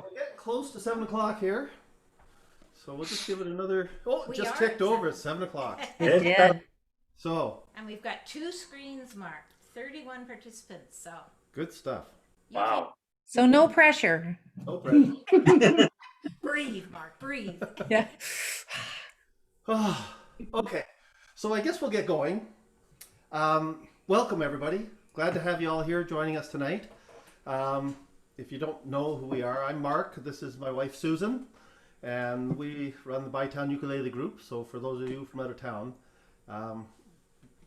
Well, we're getting close to 7 o'clock here, so we'll just give it another. Oh, it We just are ticked at over. It's 7 o'clock. It did. So And we've got 2 screens marked, 31 participants. So good stuff. you Wow. So no pressure. No pressure. can breathe, Mark, breathe. Yeah. Okay, so I guess we'll get going. Welcome, everybody. Glad to have you all here joining us tonight. If you don't know who we are, I'm Mark. This is my wife, Susan, and we run the Bytown Ukulele Group. So for those of you from out of town,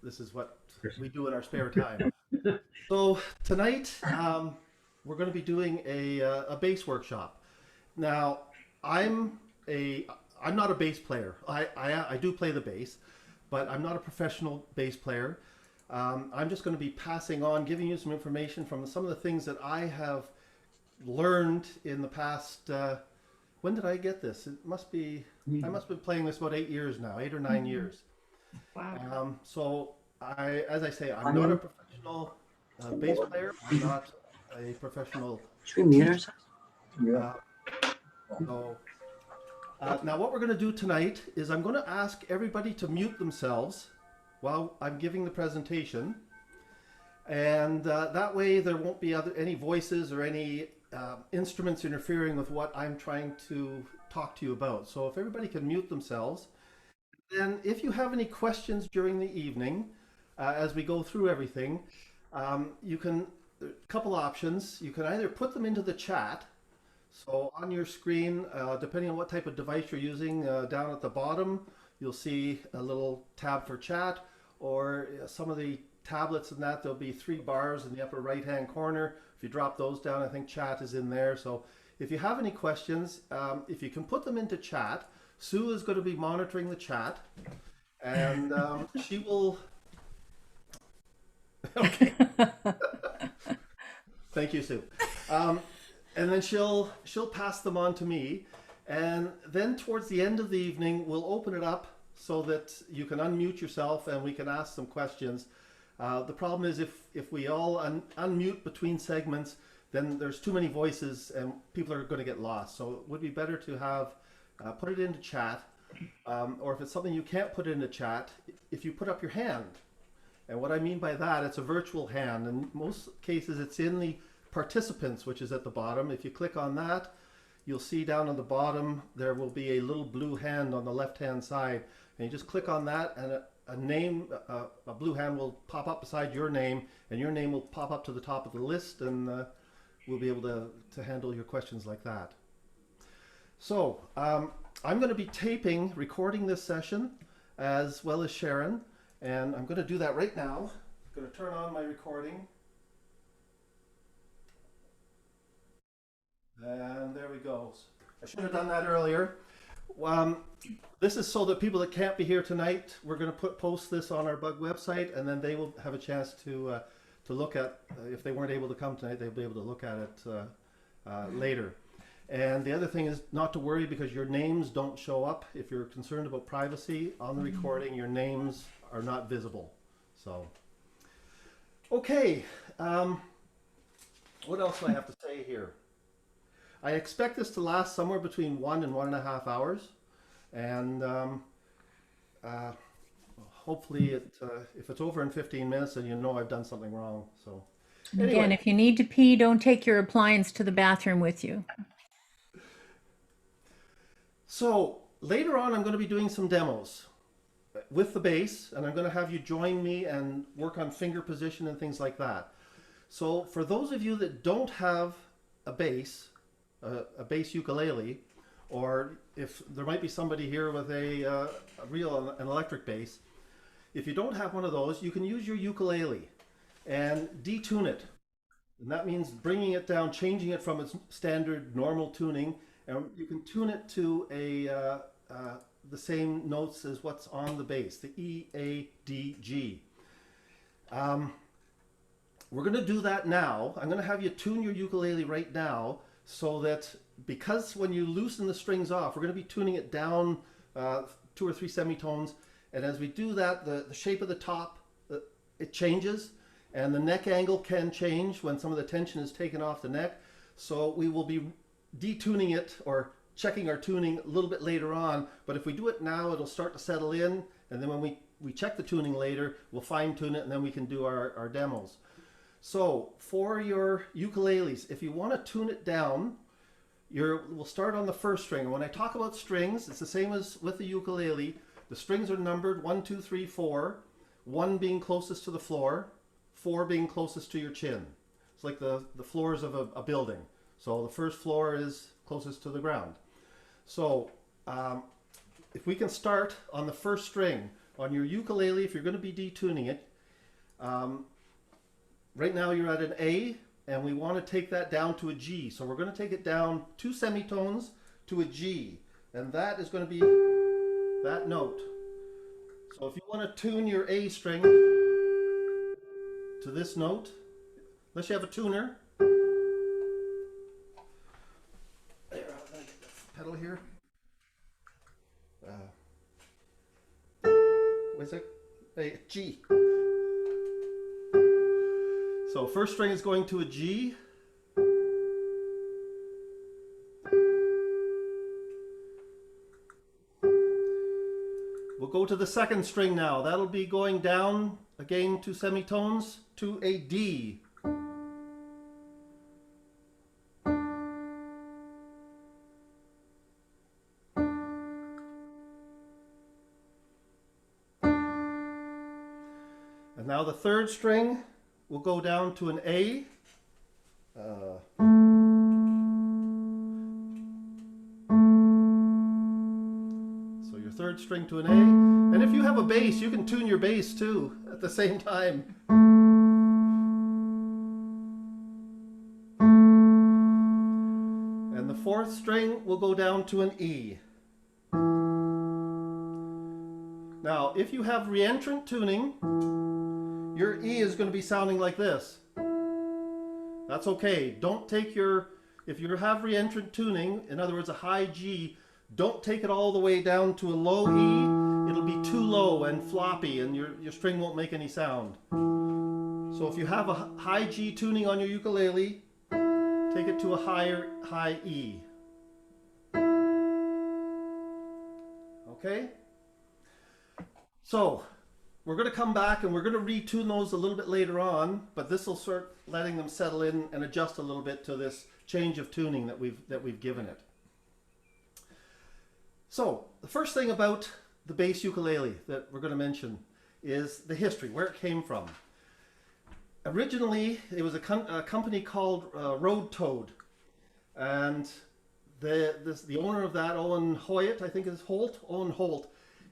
this is what we do in our spare time. So tonight, we're going to be doing a bass workshop. Now, I'm not a bass player. I do play the bass, but I'm not a professional bass player. I'm just going to be passing on, giving you some information from some of the things that I have learned in the past. When did I get this? I must have been playing this about 8 years now, 8 or 9 years. Wow. So as I say, I'm not a professional bass player. I'm not a professional. Should we mute ourselves? So, now what we're going to do tonight is I'm going to ask everybody to mute themselves while I'm giving the presentation, and that way there won't be any voices or any instruments interfering with what I'm trying to talk to you about. So if everybody can mute themselves, then if you have any questions during the evening as we go through everything, you can, a couple options. You can either put them into the chat. So on your screen, depending on what type of device you're using, down at the bottom, you'll see a little tab for chat, or some of the tablets and that, there'll be 3 bars in the upper right-hand corner. If you drop those down, I think chat is in there. So if you have any questions, if you can put them into chat, Sue is going to be monitoring the chat, and she will... Okay. Thank you, Sue. And then she'll pass them on to me, and then towards the end of the evening we'll open it up so that you can unmute yourself and we can ask some questions. The problem is if we all unmute between segments, then there's too many voices and people are going to get lost. So it would be better to have put it into chat, or if it's something you can't put into chat, if you put up your hand. And what I mean by that, it's a virtual hand. In most cases it's in the participants, which is at the bottom. If you click on that, you'll see down on the bottom there will be a little blue hand on the left hand side, and you just click on that, and a blue hand will pop up beside your name, and your name will pop up to the top of the list, and we'll be able to handle your questions like that. So I'm going to be recording this session as well as Sharon, and I'm going to do that right now. I'm going to turn on my recording. And there we go. I should have done that earlier. This is so that people that can't be here tonight, we're going to post this on our Bug website, and then they will have a chance to look at, if they weren't able to come tonight, they'll be able to look at it later. And the other thing is not to worry, because your names don't show up. If you're concerned about privacy on the recording, your names are not visible. So, okay. What else do I have to say here? I expect this to last somewhere between 1 and 1.5 hours, and hopefully if it's over in 15 minutes, then you know I've done something wrong. So anyway. Again, if you need to pee, don't take your appliance to the bathroom with you. So later on, I'm going to be doing some demos with the bass, and I'm going to have you join me and work on finger position and things like that. So for those of you that don't have a bass ukulele, or if there might be somebody here with an electric bass, if you don't have one of those, you can use your ukulele and detune it. And that means bringing it down, changing it from its standard normal tuning, and you can tune it to the same notes as what's on the bass, the E, A, D, G. We're going to do that now. I'm going to have you tune your ukulele right now, so that, because when you loosen the strings off, we're going to be tuning it down 2 or 3 semitones, and as we do that, the shape of the top, it changes, and the neck angle can change when some of the tension is taken off the neck. So we will be detuning it or checking our tuning a little bit later on, but if we do it now, it'll start to settle in, and then when we check the tuning later, we'll fine tune it, and then we can do our demos. So for your ukuleles, if you want to tune it down, we'll start on the first string. And when I talk about strings, it's the same as with the ukulele. The strings are numbered 1, 2, 3, 4, 1 being closest to the floor, 4 being closest to your chin. It's like the floors of a building. So the first floor is closest to the ground. So if we can start on the first string on your ukulele, if you're going to be detuning it, right now you're at an A, and we want to take that down to a G. So we're going to take it down 2 semitones to a G, and that is going to be that note. So if you want to tune your A string to this note, unless you have a tuner, there, I'm going to get the pedal here. What's it? A G. So first string is going to a G. We'll go to the second string now. That'll be going down again 2 semitones to a D. And now the third string will go down to an A. So your third string to an A. And if you have a bass, you can tune your bass too at the same time. And the fourth string will go down to an E. Now, if you have reentrant tuning, your E is going to be sounding like this. That's okay. Don't take if you have reentrant tuning, in other words a high G, don't take it all the way down to a low E. It'll be too low and floppy, and your string won't make any sound. So if you have a high G tuning on your ukulele, take it to a high E. Okay? So we're going to come back and we're going to retune those a little bit later on, but this will start letting them settle in and adjust a little bit to this change of tuning that we've given it. So the first thing about the bass ukulele that we're going to mention is the history, where it came from. Originally, it was a company called Road Toad, and the owner of that, Owen Hoyt, I think is Owen Holt.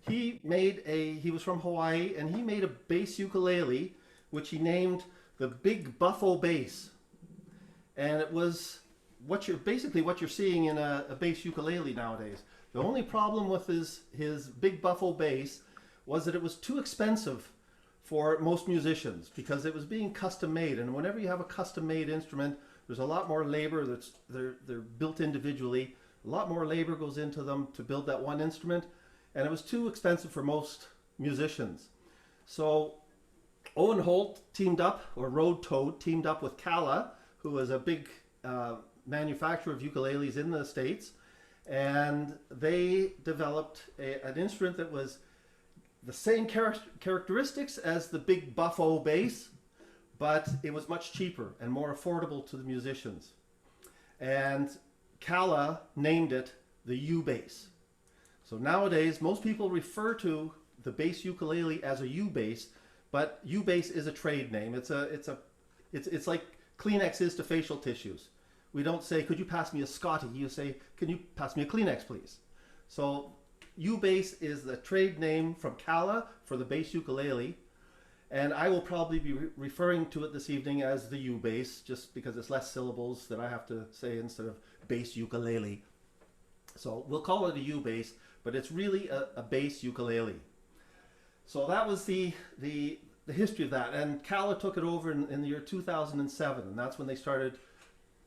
He was from Hawaii, and he made a bass ukulele, which he named the Big Buffo Bass. And it was what you're seeing in a bass ukulele nowadays. The only problem with his Big Buffo Bass was that it was too expensive for most musicians because it was being custom made. And whenever you have a custom made instrument, there's a lot more labor. They're built individually. A lot more labor goes into them to build that one instrument. And it was too expensive for most musicians. So Owen Holt Road Toad teamed up with Kala, who was a big manufacturer of ukuleles in the States. And they developed an instrument that was the same characteristics as the Big Buffo bass, but it was much cheaper and more affordable to the musicians. And Kala named it the uBass. So nowadays, most people refer to the bass ukulele as a uBass, but uBass is a trade name. It's like Kleenex is to facial tissues. We don't say, could you pass me a Scotty? You say, can you pass me a Kleenex, please? So uBass is the trade name from Kala for the bass ukulele, and I will probably be referring to it this evening as the uBass, just because it's less syllables that I have to say instead of bass ukulele. So we'll call it a uBass, but it's really a bass ukulele. So that was the history of that, and Kala took it over in the year 2007, and that's when they started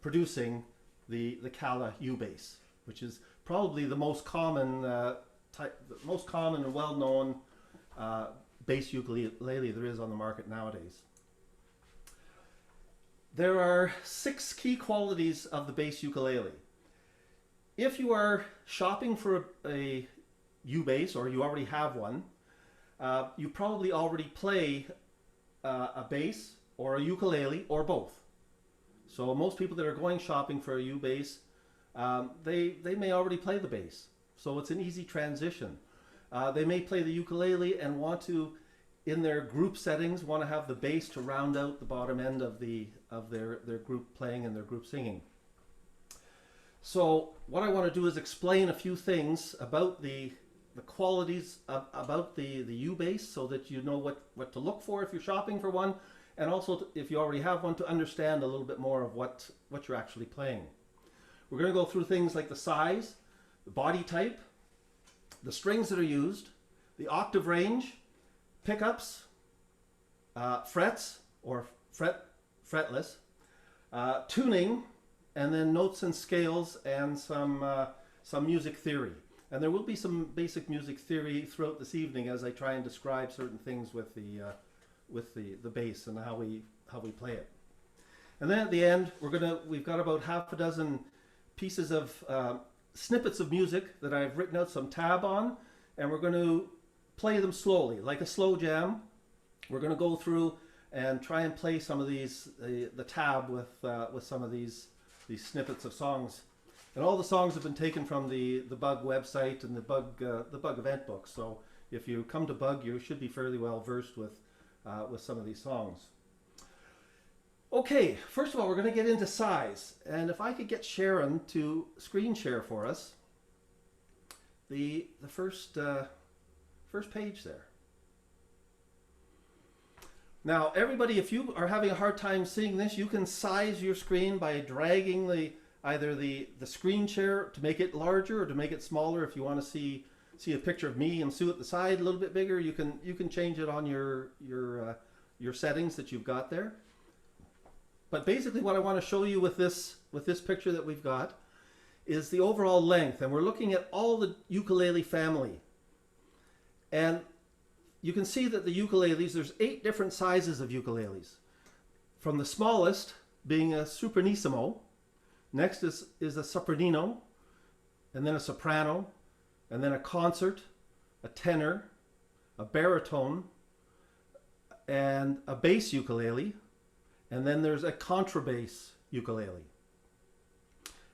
producing the Kala uBass, which is probably the most common and well-known bass ukulele there is on the market nowadays. There are 6 key qualities of the bass ukulele, if you are shopping for a uBass, or you already have one, you probably already play a bass or a ukulele or both. So most people that are going shopping for a uBass, they may already play the bass. So it's an easy transition. They may play the ukulele and want to, in their group settings, want to have the bass to round out the bottom end of their group playing and their group singing. So what I want to do is explain a few things about the qualities about the uBass, so that you know what to look for if you're shopping for one, and also if you already have one, to understand a little bit more of what you're actually playing. We're going to go through things like the size, the body type, the strings that are used, the octave range, pickups, frets or fretless, tuning, and then notes and scales, and some music theory. And there will be some basic music theory throughout this evening as I try and describe certain things with the bass and how we play it. And then at the end, we've got about half a dozen pieces of snippets of music that I've written out some tab on, and we're going to play them slowly, like a slow jam. We're going to go through and try and play some of these, the tab with some of these snippets of songs. And all the songs have been taken from the Bug website and the Bug event book. So if you come to Bug, you should be fairly well versed with some of these songs. Okay, first of all, we're going to get into size. And if I could get Sharon to screen share for us the first page there. Now, everybody, if you are having a hard time seeing this, you can size your screen by dragging either the screen share to make it larger or to make it smaller. If you want to see a picture of me and Sue at the side a little bit bigger, you can change it on your settings that you've got there. But basically what I want to show you with this picture that we've got is the overall length, and we're looking at all the ukulele family. And you can see that the ukuleles, there's 8 different sizes of ukuleles. From the smallest being a supernissimo, next is a sopranino, and then a soprano, and then a concert, a tenor, a baritone, and a bass ukulele, and then there's a contrabass ukulele.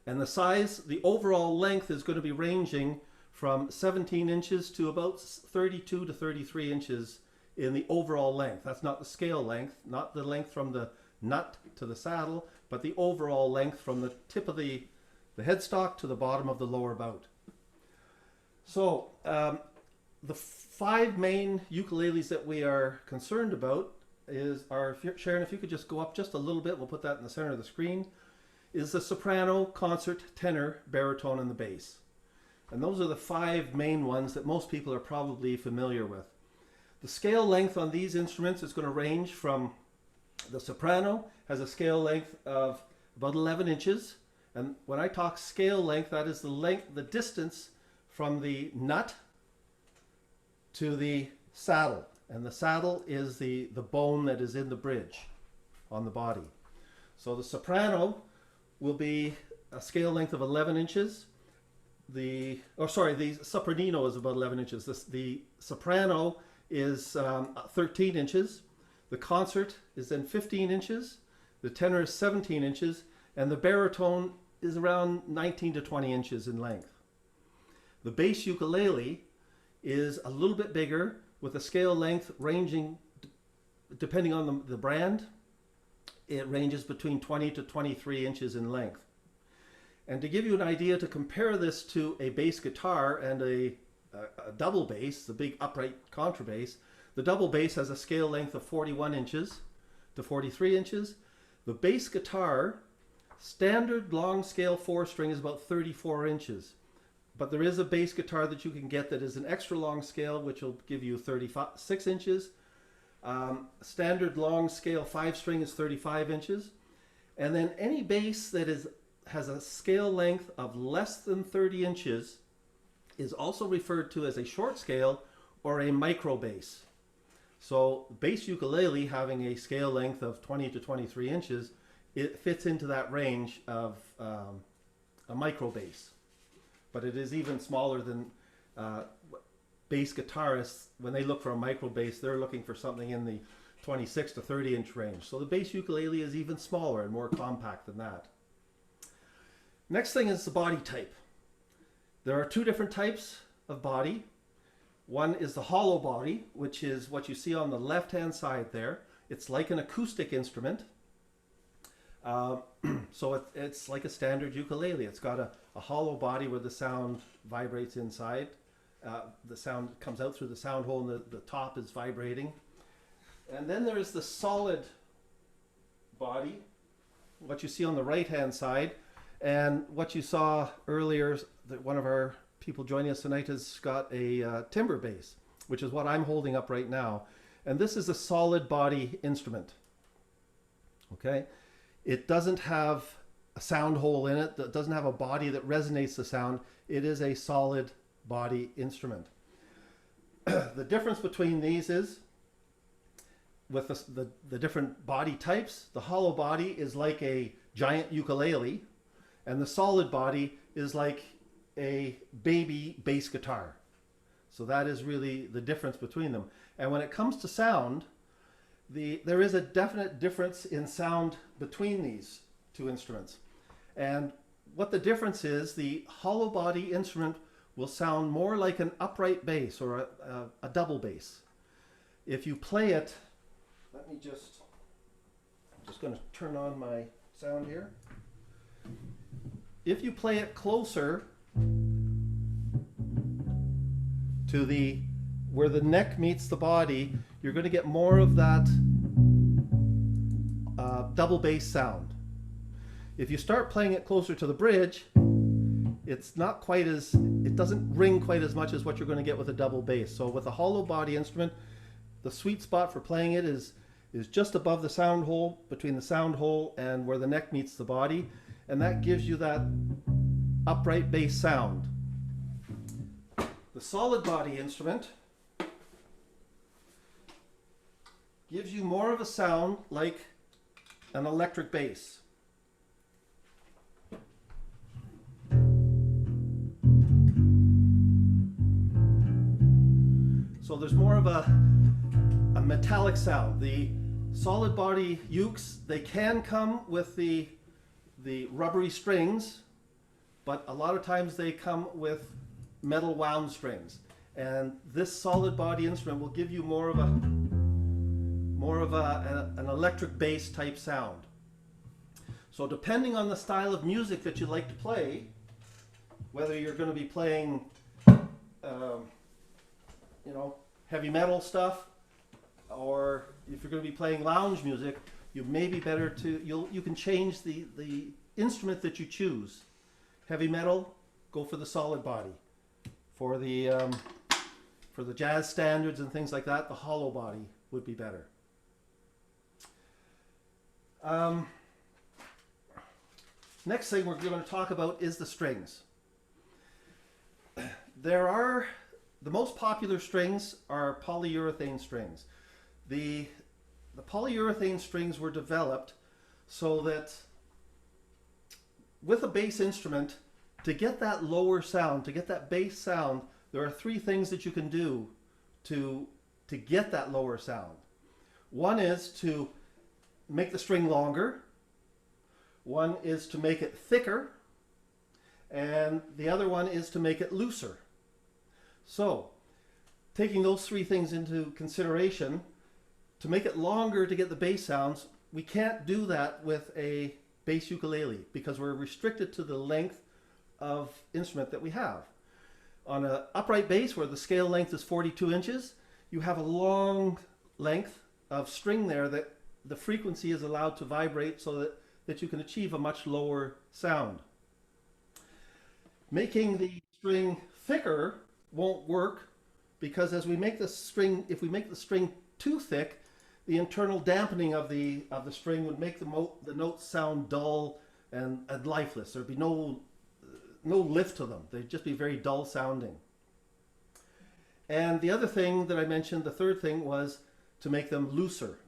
And the size, the overall length is going to be ranging from 17 inches to about 32 to 33 inches in the overall length. That's not the scale length, not the length from the nut to the saddle, but the overall length from the tip of the headstock to the bottom of the lower bout. So the 5 main ukuleles that we are concerned about are, Sharon, if you could just go up just a little bit, we'll put that in the center of the screen, is the soprano, concert, tenor, baritone, and the bass. And those are the 5 main ones that most people are probably familiar with. The scale length on these instruments is going to range from, the soprano has a scale length of about 11 inches. And when I talk scale length, that is the distance from the nut to the saddle. And the saddle is the bone that is in the bridge on the body. So the soprano will be a scale length of 11 inches. The sopranino is about 11 inches. The soprano is 13 inches. The concert is then 15 inches. The tenor is 17 inches. And the baritone is around 19 to 20 inches in length. The bass ukulele is a little bit bigger, with a scale length ranging, depending on the brand, it ranges between 20 to 23 inches in length. And to give you an idea, to compare this to a bass guitar and a double bass, the big upright contrabass, the double bass has a scale length of 41 inches to 43 inches. The bass guitar, standard long scale 4-string, is about 34 inches. But there is a bass guitar that you can get that is an extra long scale, which will give you 36 inches. Standard long scale 5-string is 35 inches. And then any bass that has a scale length of less than 30 inches is also referred to as a short scale or a micro bass. So bass ukulele, having a scale length of 20 to 23 inches, it fits into that range of a micro bass. but it is even smaller than bass guitarists. When they look for a micro bass, they're looking for something in the 26 to 30 inch range. So the bass ukulele is even smaller and more compact than that. Next thing is the body type. There are two different types of body. One is the hollow body, which is what you see on the left hand side there. It's like an acoustic instrument. So it's like a standard ukulele. It's got a hollow body where the sound vibrates inside. The sound comes out through the sound hole and the top is vibrating. And then there is the solid body, what you see on the right hand side. And what you saw earlier, that one of our people joining us tonight has got a timbre bass, which is what I'm holding up right now. And this is a solid body instrument. Okay? It doesn't have a sound hole in it. It doesn't have a body that resonates the sound. It is a solid body instrument. The difference between these is, with the different body types, the hollow body is like a giant ukulele, and the solid body is like a baby bass guitar. So that is really the difference between them. And when it comes to sound, there is a definite difference in sound between these two instruments. And what the difference is, the hollow body instrument will sound more like an upright bass or a double bass. If you play it, I'm just going to turn on my sound here. If you play it closer to where the neck meets the body, you're going to get more of that double bass sound. If you start playing it closer to the bridge, it doesn't ring quite as much as what you're going to get with a double bass. So with a hollow body instrument, the sweet spot for playing it is just above the sound hole, between the sound hole and where the neck meets the body, and that gives you that upright bass sound. The solid body instrument gives you more of a sound like an electric bass. So there's more of a metallic sound. The solid body ukes, they can come with the rubbery strings, but a lot of times they come with metal wound strings. And this solid body instrument will give you more of an electric bass type sound. So depending on the style of music that you like to play, whether you're going to be playing heavy metal stuff, or if you're going to be playing lounge music, you may be better you can change the instrument that you choose. Heavy metal, go for the solid body. For the jazz standards and things like that, the hollow body would be better. Next thing we're going to talk about is the strings. The most popular strings are polyurethane strings. The polyurethane strings were developed so that with a bass instrument, to get that lower sound, to get that bass sound, there are three things that you can do to get that lower sound. One is to make the string longer. One is to make it thicker. And the other one is to make it looser. So, taking those three things into consideration, to make it longer to get the bass sounds, we can't do that with a bass ukulele because we're restricted to the length of instrument that we have. On an upright bass where the scale length is 42 inches, you have a long length of string there that the frequency is allowed to vibrate so that you can achieve a much lower sound. Making the string thicker won't work because as we make the string, if we make the string too thick, the internal dampening of the string would make the notes sound dull and lifeless. There'd be no lift to them. They'd just be very dull sounding. And the other thing that I mentioned, the third thing, was to make them looser.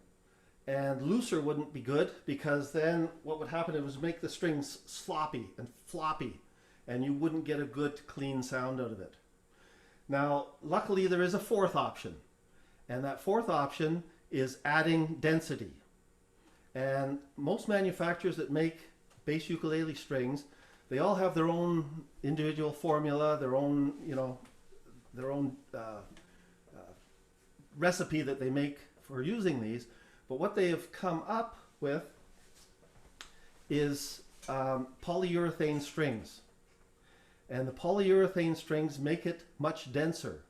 And looser wouldn't be good because then what would happen, it was make the strings sloppy and floppy. and you wouldn't get a good clean sound out of it. Now, luckily there is a fourth option, and that fourth option is adding density. And most manufacturers that make bass ukulele strings, they all have their own individual formula, their own, recipe that they make for using these. But what they have come up with is polyurethane strings. And the polyurethane strings make it much denser.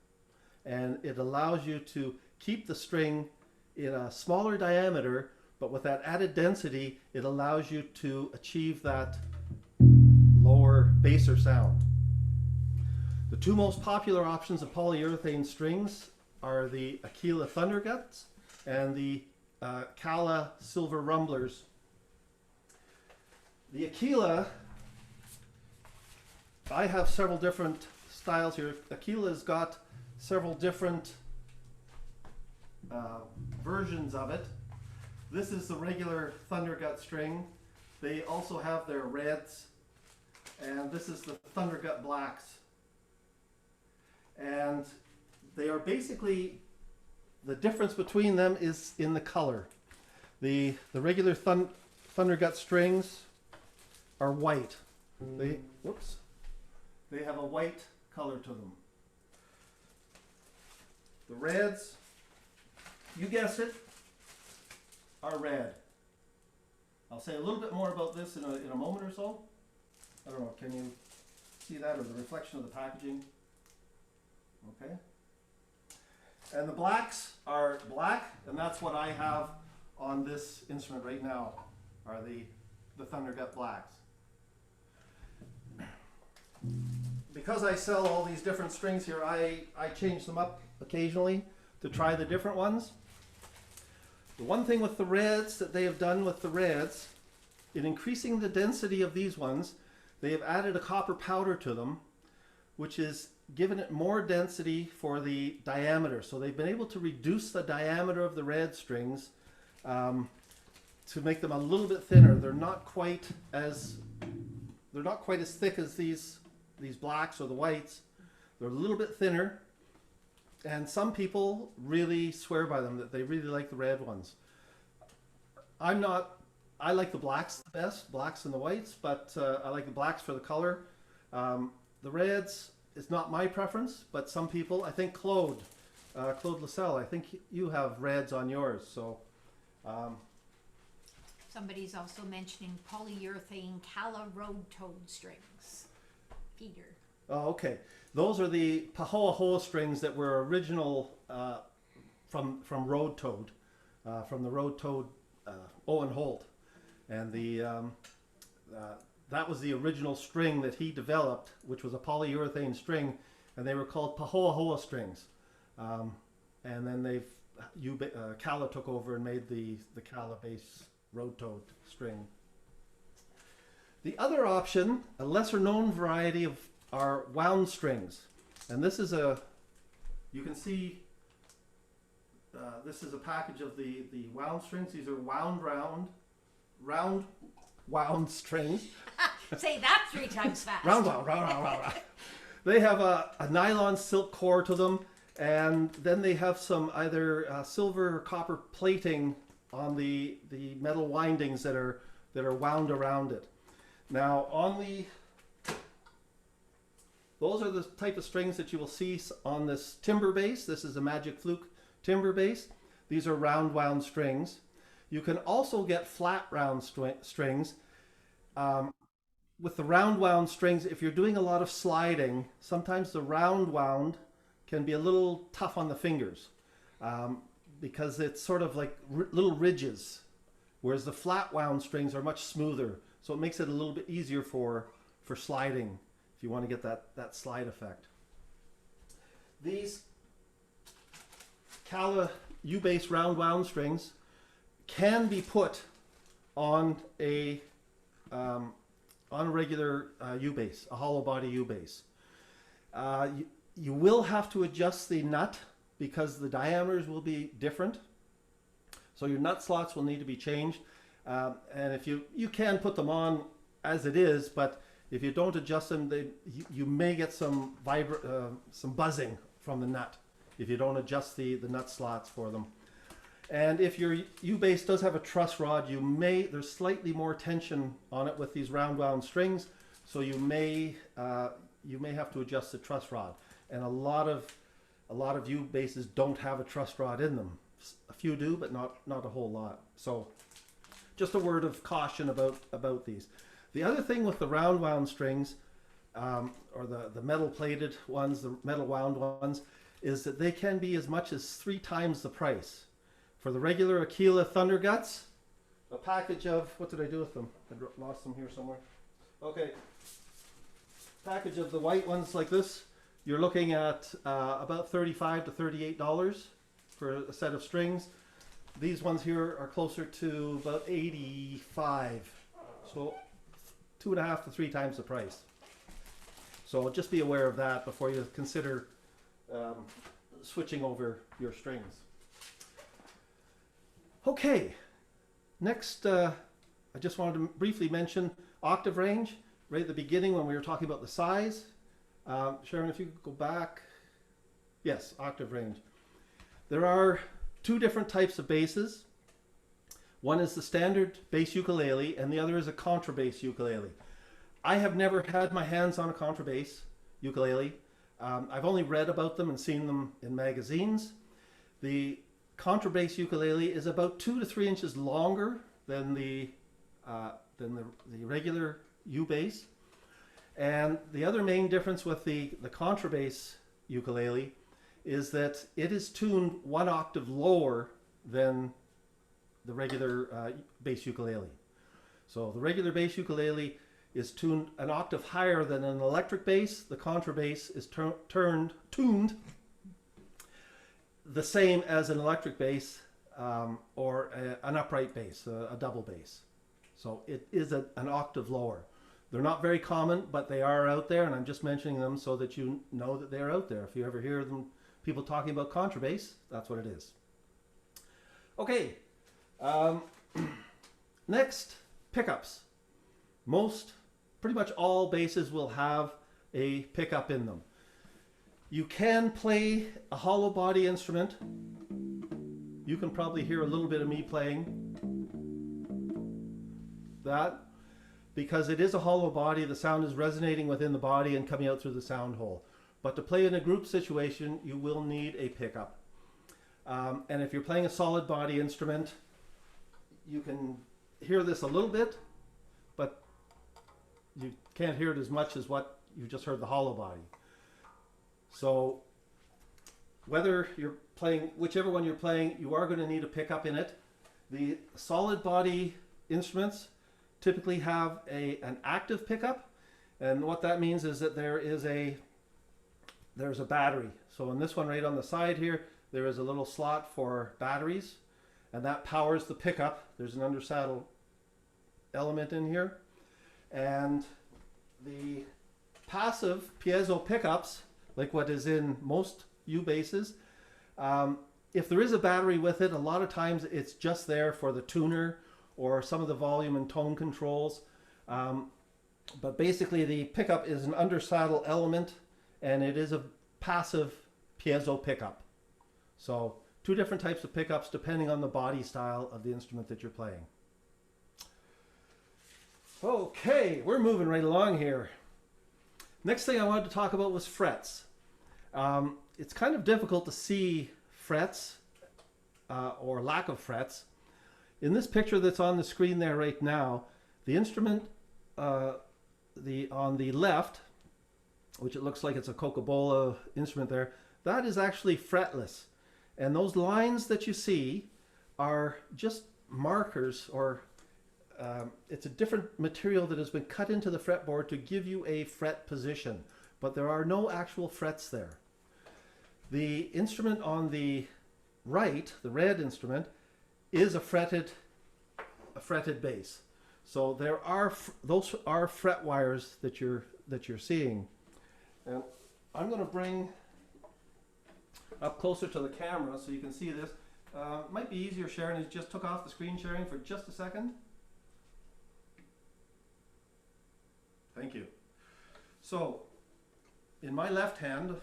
And it allows you to keep the string in a smaller diameter, but with that added density, it allows you to achieve that lower, basser sound. The two most popular options of polyurethane strings are the Aquila Thunderguts and the Kala Silver Rumblers. The Aquila, I have several different styles here. Aquila's got several different versions of it. This is the regular Thundergut string. They also have their reds, and this is the Thundergut blacks. And they are basically, the difference between them is in the color. The regular Thundergut strings are white. They have a white color to them. The reds, you guessed it, are red. I'll say a little bit more about this in a moment or so. I don't know, can you see that, or the reflection of the packaging? Okay. And the blacks are black, and that's what I have on this instrument right now, are the Thundergut blacks. Because I sell all these different strings here, I change them up occasionally to try the different ones. The one thing with the reds that they have done with the reds, in increasing the density of these ones, they have added a copper powder to them, which is given it more density for the diameter. So they've been able to reduce the diameter of the red strings to make them a little bit thinner. They're not quite as thick as these blacks or the whites. They're a little bit thinner, and some people really swear by them, that they really like the red ones. I like the blacks the best, blacks and the whites, but I like the blacks for the color. The reds is not my preference, but some people, I think Claude Lasselle, I think you have reds on yours, so. Somebody's also mentioning polyurethane Kala road toad strings. Peter. Oh, okay. Those are the Pahoa strings that were original from Road Toad, from the Road Toad Owen Holt, and that was the original string that he developed, which was a polyurethane string, and they were called Pahoa strings. And then Kala took over and made the Kala bass Road Toad string. The other option, a lesser known variety are wound strings. And this is you can see, this is a package of the wound strings. These are round wound strings. Say that 3 times fast. round. They have a nylon silk core to them, and then they have some either silver or copper plating on the metal windings that are wound around it. Now those are the type of strings that you will see on this timber bass. This is a Magic Fluke timber bass. These are round wound strings. You can also get flat round strings. With the round wound strings, if you're doing a lot of sliding, sometimes the round wound can be a little tough on the fingers because it's sort of like little ridges, whereas the flat wound strings are much smoother. So it makes it a little bit easier for sliding if you want to get that slide effect. These Kala uBass round wound strings can be put on a regular uBass, a hollow body uBass. You will have to adjust the nut because the diameters will be different. So your nut slots will need to be changed. And if you can put them on as it is, but If you don't adjust them, you may get some buzzing from the nut if you don't adjust the nut slots for them. And if your uBass does have a truss rod, there's slightly more tension on it with these round wound strings, so you may have to adjust the truss rod. And a lot of uBasses don't have a truss rod in them. A few do, but not a whole lot. So just a word of caution about these. The other thing with the round wound strings, or the metal plated ones, the metal wound ones, is that they can be as much as 3 times the price. For the regular Aquila Thunder Guts, a package of, what did I do with them? I lost them here somewhere. Okay, package of the white ones like this, you're looking at about $35 to $38 for a set of strings. These ones here are closer to about $85, so 2.5 to 3 times the price. So just be aware of that before you consider switching over your strings. Okay, next I just wanted to briefly mention Octave Range right at the beginning when we were talking about the size. Sharon, if you could go back. Yes, Octave Range. There are 2 different types of basses. One is the standard bass ukulele and the other is a contrabass ukulele. I have never had my hands on a contrabass ukulele. I've only read about them and seen them in magazines. The contrabass ukulele is about 2 to 3 inches longer than the regular uBass. And the other main difference with the contrabass ukulele is that it is tuned 1 octave lower than the regular bass ukulele. So the regular bass ukulele is tuned an octave higher than an electric bass. The contrabass is tuned the same as an electric bass or an upright bass, a double bass. So it is an octave lower. They're not very common, but they are out there, and I'm just mentioning them so that you know that they're out there. If you ever hear them, people talking about contrabass, that's what it is. Okay, next, pickups. Pretty much all basses will have a pickup in them. You can play a hollow body instrument. You can probably hear a little bit of me playing that. Because it is a hollow body, the sound is resonating within the body and coming out through the sound hole. But to play in a group situation, you will need a pickup. And if you're playing a solid body instrument, you can hear this a little bit, but you can't hear it as much as what you just heard the hollow body. So whether you're playing, whichever one you're playing, you are going to need a pickup in it. The solid body instruments typically have an active pickup, and what that means is that there's a battery. So in this one right on the side here, there is a little slot for batteries, and that powers the pickup. There's an undersaddle element in here, and the passive piezo pickups, like what is in most uBasses, if there is a battery with it, a lot of times it's just there for the tuner or some of the volume and tone controls. But basically the pickup is an undersaddle element, and it is a passive piezo pickup. So 2 different types of pickups depending on the body style of the instrument that you're playing. Okay, we're moving right along here. Next thing I wanted to talk about was frets. It's kind of difficult to see frets or lack of frets. In this picture that's on the screen there right now, the instrument on the left, which it looks like it's a Coca-Cola instrument there, that is actually fretless. And those lines that you see are just markers, or it's a different material that has been cut into the fretboard to give you a fret position, but there are no actual frets there. The instrument on the right, the red instrument, is a fretted bass. So those are fret wires that you're seeing. And I'm going to bring up closer to the camera so you can see this. Might be easier, Sharon, if you just took off the screen sharing for just a second. Thank you. So in my left hand,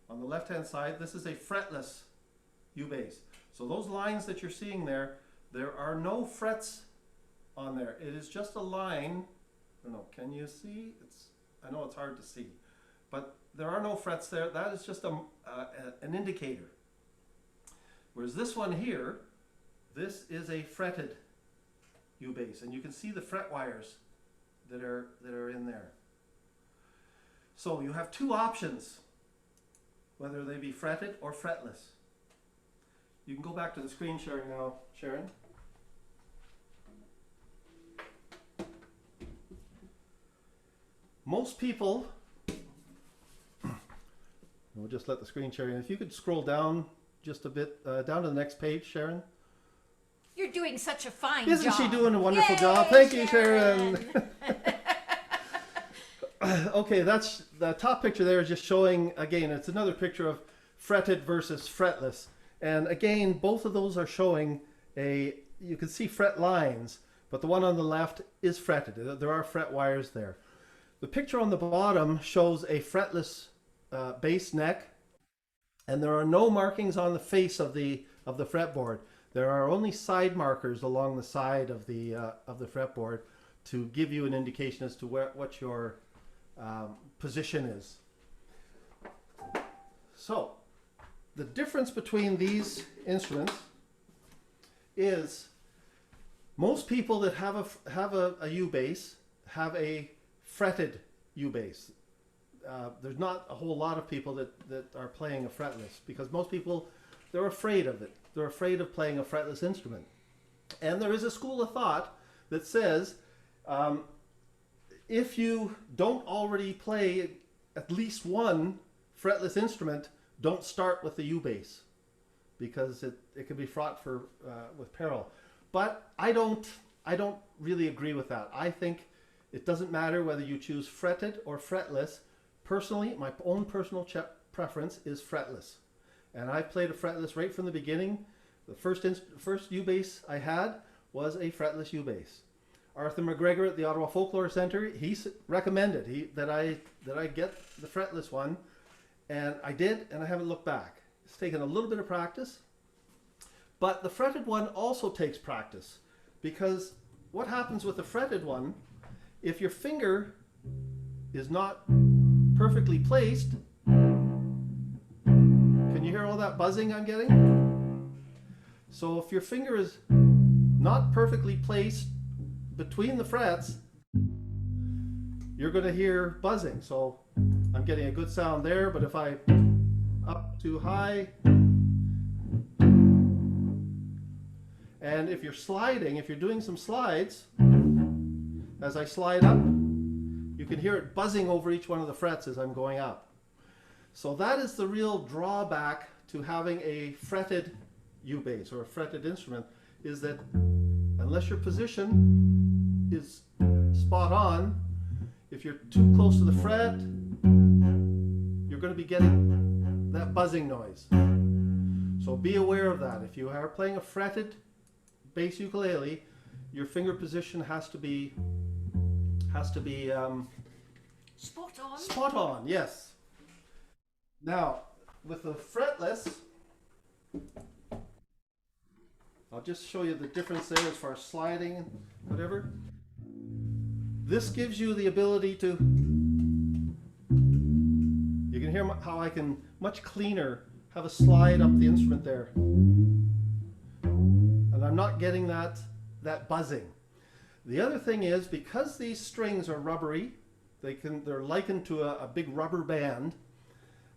on the left hand side, this is a fretless uBass. So those lines that you're seeing there are no frets on there. It is just a line. I don't know, can you see? I know it's hard to see, but there are no frets there. That is just an indicator. Whereas this one here, this is a fretted uBass, and you can see the fret wires that are in there. So you have two options, whether they be fretted or fretless. You can go back to the screen sharing now, Sharon. Most people, we'll just let the screen sharing. If you could scroll down just a bit, down to the next page, Sharon. You're doing such a fine Isn't job. she doing a wonderful Yay, job? Thank you, Sharon. Okay, that's the top picture there is just showing, again, it's another picture of fretted versus fretless. And again, both of those are showing you can see fret lines, but the one on the left is fretted. There are fret wires there. The picture on the bottom shows a fretless bass neck, and there are no markings on the face of the fretboard. There are only side markers along the side of the fretboard to give you an indication as to what your position is. So the difference between these instruments is most people that have a uBass have a fretted uBass. There's not a whole lot of people that are playing a fretless, because most people, they're afraid of it. They're afraid of playing a fretless instrument. And there is a school of thought that says if you don't already play at least one fretless instrument, don't start with the uBass, because it can be fraught with peril. But I don't really agree with that. I think it doesn't matter whether you choose fretted or fretless. Personally, my own personal preference is fretless. And I played a fretless right from the beginning. The first uBass I had was a fretless uBass. Arthur McGregor at the Ottawa Folklore Centre, he recommended that I get the fretless one, and I did, and I haven't looked back. It's taken a little bit of practice, but the fretted one also takes practice, because what happens with the fretted one, if your finger is not perfectly placed, can you hear all that buzzing I'm getting? So if your finger is not perfectly placed between the frets, you're going to hear buzzing. So I'm getting a good sound there, but if I up too high, and if you're sliding, if you're doing some slides, as I slide up, you can hear it buzzing over each one of the frets as I'm going up. So that is the real drawback to having a fretted uBass or a fretted instrument, is that unless your position is spot on, if you're too close to the fret, you're going to be getting that buzzing noise. So be aware of that. If you are playing a fretted bass ukulele, your finger position has to be Spot on. spot on, yes. Now, with the fretless, I'll just show you the difference there as far as sliding and whatever. This gives you the ability to, you can hear how I can much cleaner have a slide up the instrument there. And I'm not getting that buzzing. The other thing is, because these strings are rubbery, they're likened to a big rubber band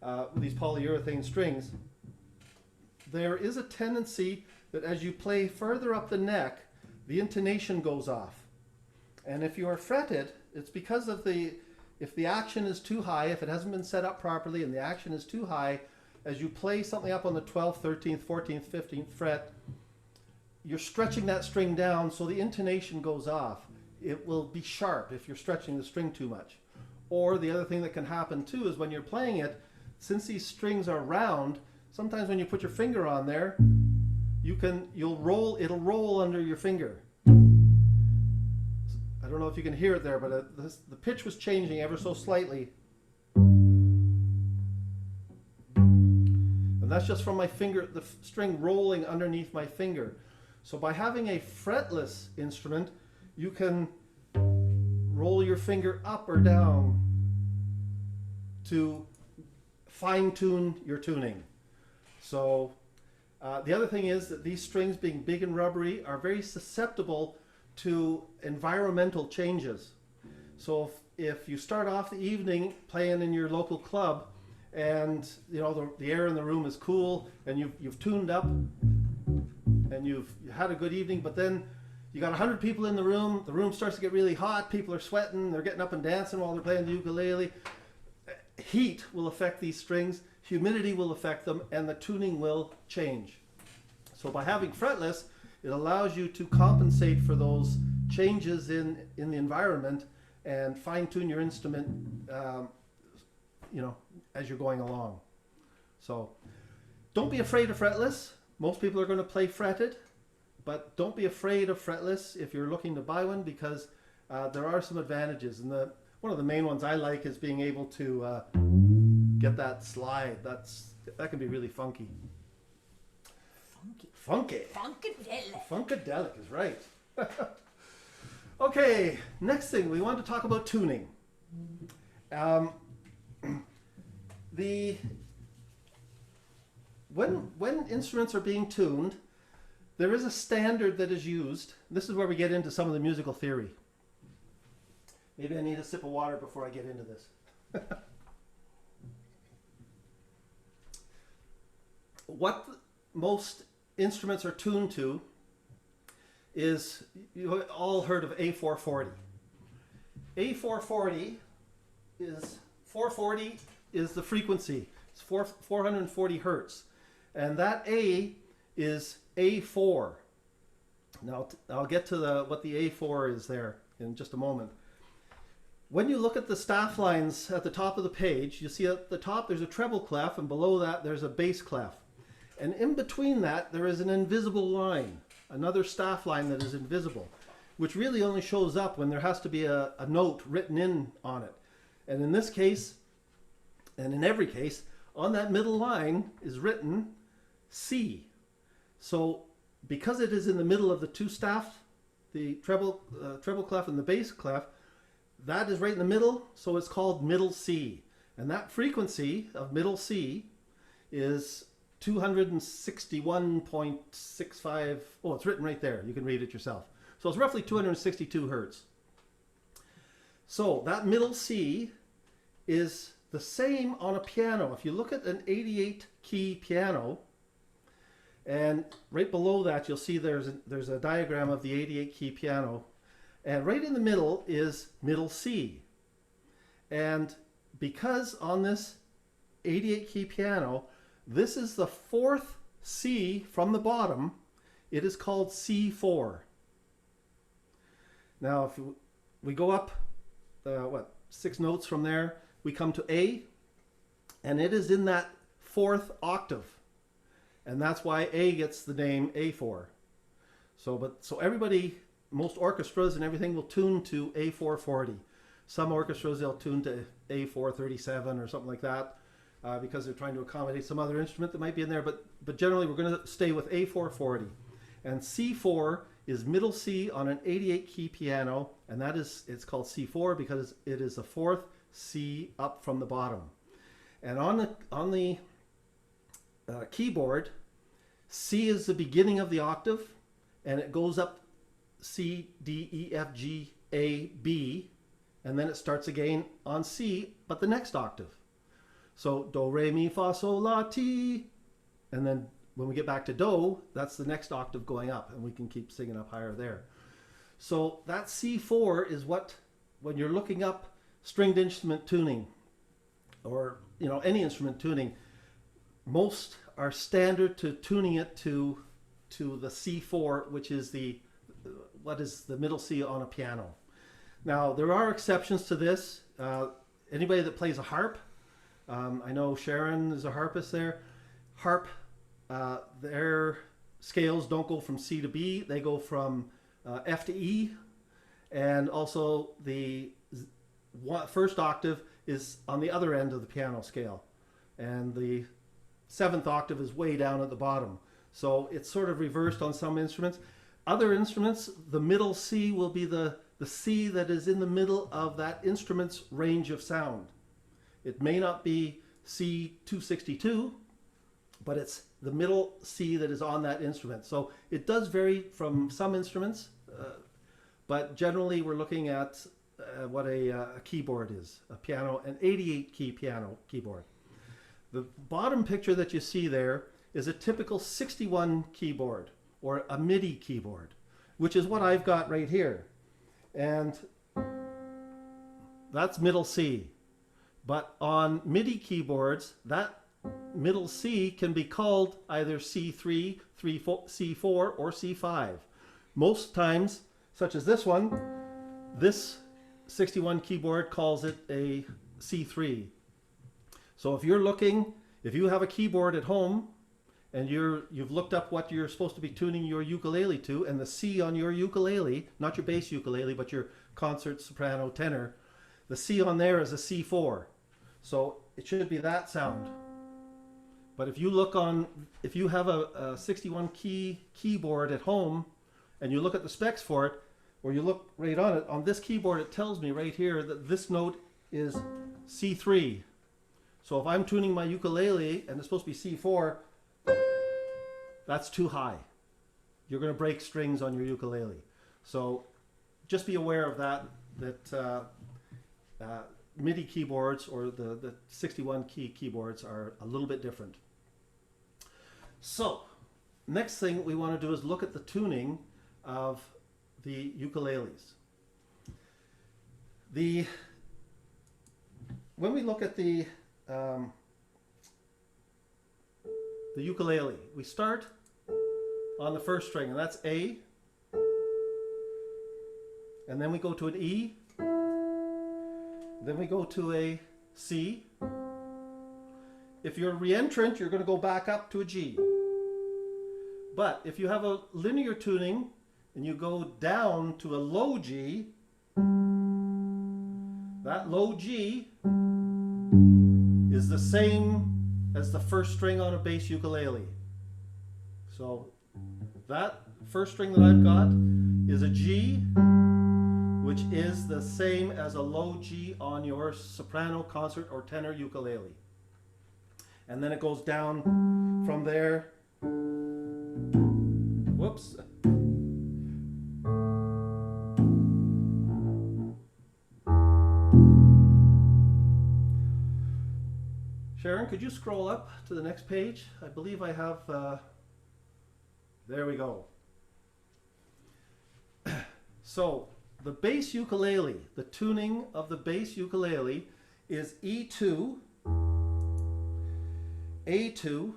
with these polyurethane strings, there is a tendency that as you play further up the neck, the intonation goes off. And if you are fretted, it's because of if the action is too high, if it hasn't been set up properly and the action is too high, as you play something up on the 12th, 13th, 14th, 15th fret, you're stretching that string down, so the intonation goes off. It will be sharp if you're stretching the string too much. Or the other thing that can happen too is when you're playing it, since these strings are round, sometimes when you put your finger on there, it'll roll under your finger. I don't know if you can hear it there, but the pitch was changing ever so slightly And that's just from my finger, the string rolling underneath my finger. So by having a fretless instrument, you can roll your finger up or down to fine tune your tuning. So the other thing is that these strings, being big and rubbery, are very susceptible to environmental changes. So if you start off the evening playing in your local club, and you know the air in the room is cool, and you've tuned up, and you had a good evening, but then you got 100 people in the room starts to get really hot, people are sweating, they're getting up and dancing while they're playing the ukulele. Heat will affect these strings, humidity will affect them, and the tuning will change. So by having fretless, it allows you to compensate for those changes in the environment and fine-tune your instrument, you know, as you're going along. So don't be afraid of fretless. Most people are going to play fretted, but don't be afraid of fretless if you're looking to buy one, because there are some advantages. And one of the main ones I like is being able to get that slide. That can be really funky. Funky. Funkadelic. Funkadelic is right. Okay, next thing, we want to talk about tuning. When instruments are being tuned, there is a standard that is used. This is where we get into some of the musical theory. Maybe I need a sip of water before I get into this. What most instruments are tuned to is, you all heard of A440. A440 is, 440 is the frequency. It's 440 hertz. And that A is A4. Now I'll get to what the A4 is there in just a moment. When you look at the staff lines at the top of the page, you see at the top there's a treble clef, and below that there's a bass clef. And in between that there is an invisible line, another staff line that is invisible, which really only shows up when there has to be a note written in on it. And in this case, and in every case, on that middle line is written C. So because it is in the middle of the two staff, the treble clef and the bass clef, that is right in the middle, so it's called middle C. And that frequency of middle C is 261.65. Oh, it's written right there. You can read it yourself. So it's roughly 262 hertz. So that middle C is the same on a piano. If you look at an 88 key piano, and right below that you'll see there's a diagram of the 88 key piano, and right in the middle is middle C. And because on this 88 key piano, this is the fourth C from the bottom, it is called C4. Now if we go up 6 notes from there, we come to A, and it is in that fourth octave, and that's why A gets the name A4. So everybody, most orchestras and everything will tune to A440. Some orchestras they'll tune to A437 or something like that, because they're trying to accommodate some other instrument that might be in there, but generally we're going to stay with A440. And C4 is middle C on an 88 key piano, and it's called C4 because it is the fourth C up from the bottom. And on the keyboard, C is the beginning of the octave, and it goes up C, D, E, F, G, A, B, and then it starts again on C, but the next octave. So do, re, mi, fa, sol, la, ti, and then when we get back to do, that's the next octave going up, and we can keep singing up higher there. So that C4 is what, when you're looking up stringed instrument tuning, or any instrument tuning, most are standard to tuning it to the C4, which is what is the middle C on a piano. Now there are exceptions to this. Anybody that plays a harp, I know Sharon is a harpist there. Harp, their scales don't go from C to B, they go from F to E, and also the first octave is on the other end of the piano scale, and the seventh octave is way down at the bottom. So it's sort of reversed on some instruments. Other instruments, the middle C will be the C that is in the middle of that instrument's range of sound. It may not be C262, but it's the middle C that is on that instrument. So it does vary from some instruments, but generally we're looking at what a keyboard is, a piano, an 88 key piano keyboard. The bottom picture that you see there is a typical 61 keyboard, or a MIDI keyboard, which is what I've got right here. And that's middle C. But on MIDI keyboards, that middle C can be called either C3, C4, or C5. Most times, such as this one, this 61 keyboard calls it a C3. So if you're looking, if you have a keyboard at home and you've looked up what you're supposed to be tuning your ukulele to, and the C on your ukulele, not your bass ukulele, but your concert, soprano, tenor, the C on there is a C4. So it should be that sound. But if you look on, if you have a 61 keyboard at home and you look at the specs for it, or you look right on it, on this keyboard it tells me right here that this note is C3. So if I'm tuning my ukulele and it's supposed to be C4, that's too high. You're going to break strings on your ukulele. So just be aware of that MIDI keyboards, or the 61 key keyboards, are a little bit different. So next thing we want to do is look at the tuning of the ukuleles. When we look at the ukulele, we start on the first string, and that's A, and then we go to an E, then we go to a C. If you're a reentrant, you're going to go back up to a G. But if you have a linear tuning and you go down to a low G, that low G is the same as the first string on a bass ukulele. So that first string that I've got is a G, which is the same as a low G on your soprano, concert, or tenor ukulele. And then it goes down from there. Whoops. Sharon, could you scroll up to the next page? I believe I have, there we go. So the bass ukulele, the tuning of the bass ukulele is E2, A2,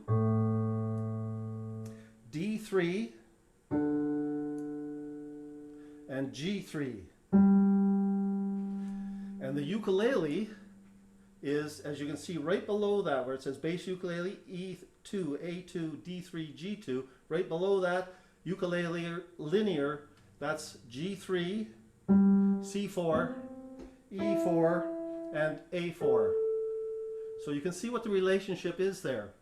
D3, and G3. And the ukulele is, as you can see right below that, where it says bass ukulele, E2, A2, D3, G2, right below that, ukulele linear, that's G3, C4, E4, and A4. So you can see what the relationship is there.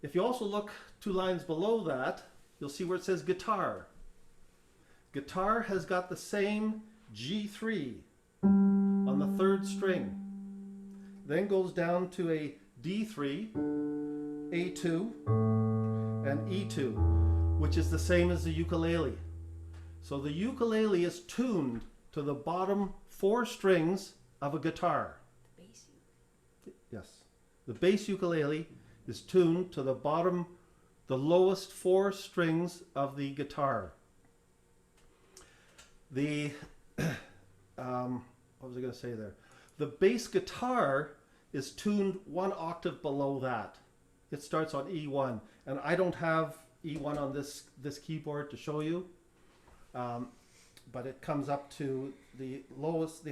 If you also look 2 lines below that, you'll see where it says guitar. Guitar has got the same G3 on the 3rd string. Then goes down to a D3, A2, and E2, which is the same as the ukulele. So the ukulele is tuned to the bottom 4 strings of a guitar. Yes. The bass ukulele is tuned to the bottom, the lowest 4 strings of the guitar. The, what was I going to say there? The bass guitar is tuned 1 octave below that. It starts on E1, and I don't have E1 on this keyboard to show you, but it comes up to the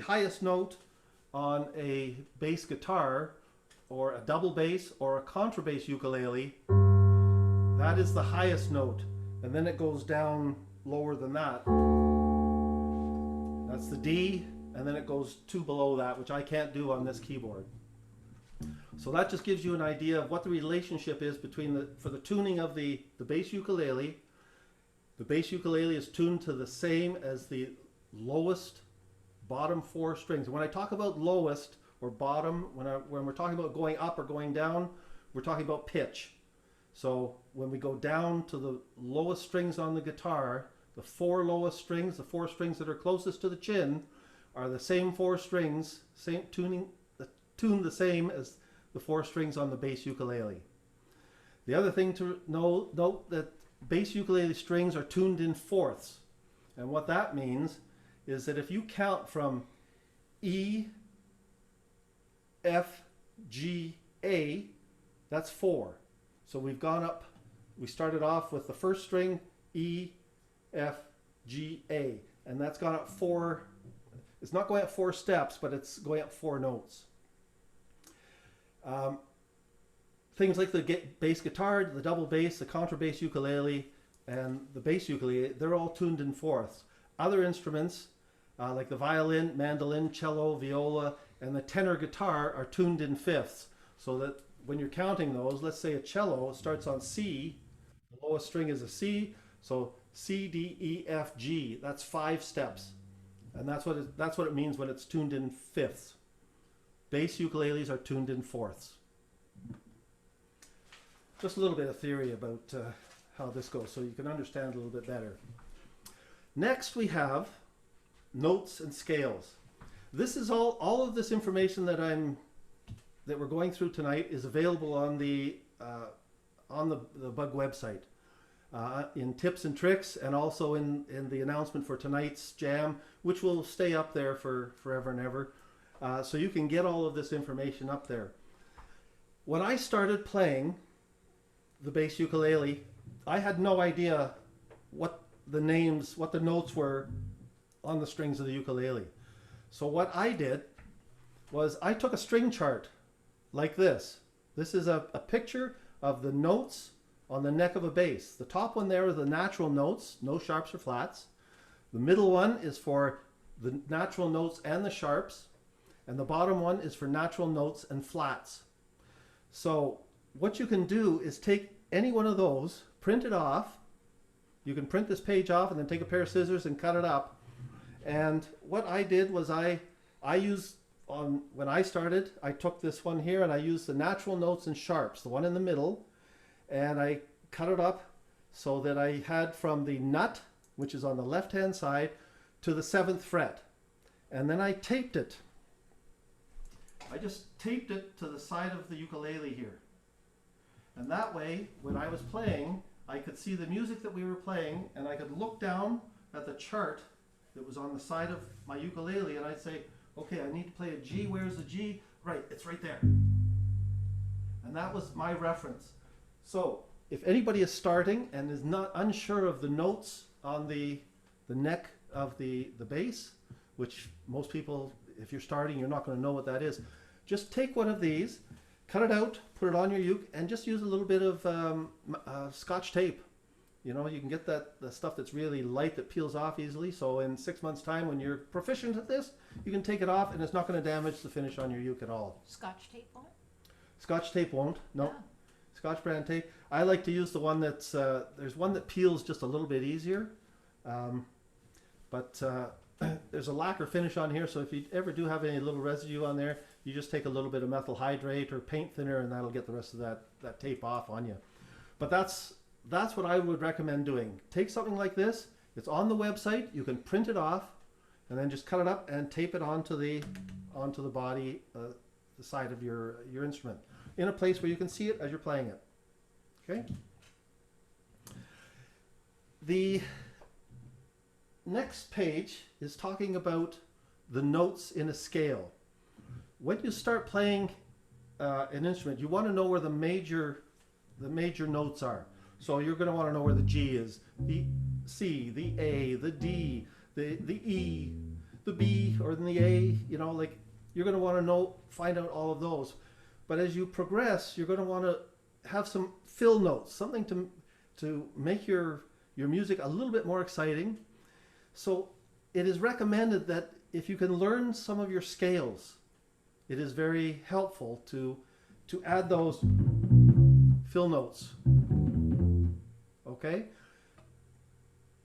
highest note on a bass guitar, or a double bass, or a contrabass ukulele. That is the highest note, and then it goes down lower than that. That's the D, and then it goes 2 below that, which I can't do on this keyboard. So that just gives you an idea of what the relationship is between for the tuning of the bass ukulele. The bass ukulele is tuned to the same as the lowest bottom 4 strings. And when I talk about lowest or bottom, when we're talking about going up or going down, we're talking about pitch. So when we go down to the lowest strings on the guitar, the 4 lowest strings, the 4 strings that are closest to the chin, are the same 4 strings, tuned the same as the 4 strings on the bass ukulele. The other thing to note that bass ukulele strings are tuned in fourths. And what that means is that if you count from E, F, G, A, that's 4. So we've gone up, we started off with the first string, E, F, G, A. And that's gone up 4, it's not going up 4 steps, but it's going up 4 notes. Things like the bass guitar, the double bass, the contrabass ukulele, and the bass ukulele, they're all tuned in fourths. Other instruments, like the violin, mandolin, cello, viola, and the tenor guitar are tuned in fifths. So that when you're counting those, let's say a cello starts on C, the lowest string is a C, so C, D, E, F, G, that's 5 steps. And that's what it means when it's tuned in fifths. Bass ukuleles are tuned in fourths. Just a little bit of theory about how this goes so you can understand a little bit better. Next we have notes and scales. This is all of this information that we're going through tonight is available on the Bug website in tips and tricks, and also in the announcement for tonight's jam, which will stay up there for forever and ever. So you can get all of this information up there. When I started playing the bass ukulele, I had no idea what the notes were on the strings of the ukulele. So what I did was I took a string chart like this. This is a picture of the notes on the neck of a bass. The top one there are the natural notes, no sharps or flats. The middle one is for the natural notes and the sharps. And the bottom one is for natural notes and flats. So what you can do is take any one of those, print it off. You can print this page off and then take a pair of scissors and cut it up. And what I did was when I started, I took this one here and I used the natural notes and sharps, the one in the middle, and I cut it up so that I had from the nut, which is on the left-hand side, to the 7th fret. And then I taped it. I just taped it to the side of the ukulele here. And that way, when I was playing, I could see the music that we were playing, and I could look down at the chart that was on the side of my ukulele, and I'd say, okay, I need to play a G. Where's the G? Right, it's right there. And that was my reference. So if anybody is starting and is not unsure of the notes on the neck of the bass, which most people, if you're starting, you're not going to know what that is, just take one of these, cut it out, put it on your uke, and just use a little bit of Scotch tape. You know, you can get the stuff that's really light that peels off easily. So in 6 months' time, when you're proficient at this, you can take it off, and it's not going to damage the finish on your uke at all. Scotch tape won't? Scotch tape won't. No. Oh. Scotch brand tape. I like to use the one that's there's one that peels just a little bit easier, but there's a lacquer finish on here. So if you ever do have any little residue on there, you just take a little bit of methyl hydrate or paint thinner, and that'll get the rest of that tape off on you. But that's what I would recommend doing. Take something like this. It's on the website. You can print it off, and then just cut it up and tape it onto the body, the side of your instrument, in a place where you can see it as you're playing it. Okay. The next page is talking about the notes in a scale. When you start playing an instrument, you want to know where the major notes are. So you're going to want to know where the G is, the C, the A, the D, the E, the B, or the A. You know, like you're going to want to find out all of those. But as you progress, you're going to want to have some fill notes, something to make your music a little bit more exciting. So it is recommended that if you can learn some of your scales, it is very helpful to to add those fill notes. Okay?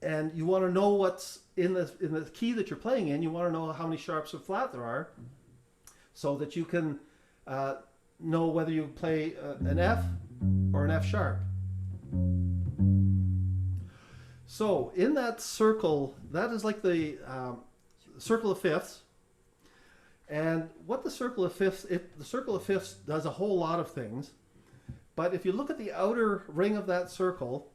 And you want to know what's in the key that you're playing in. You want to know how many sharps or flat there are, so that you can know whether you play an F or an F sharp. So in that circle, that is like the circle of fifths. And what the circle of fifths, the circle of fifths does a whole lot of things. But if you look at the outer ring of that circle,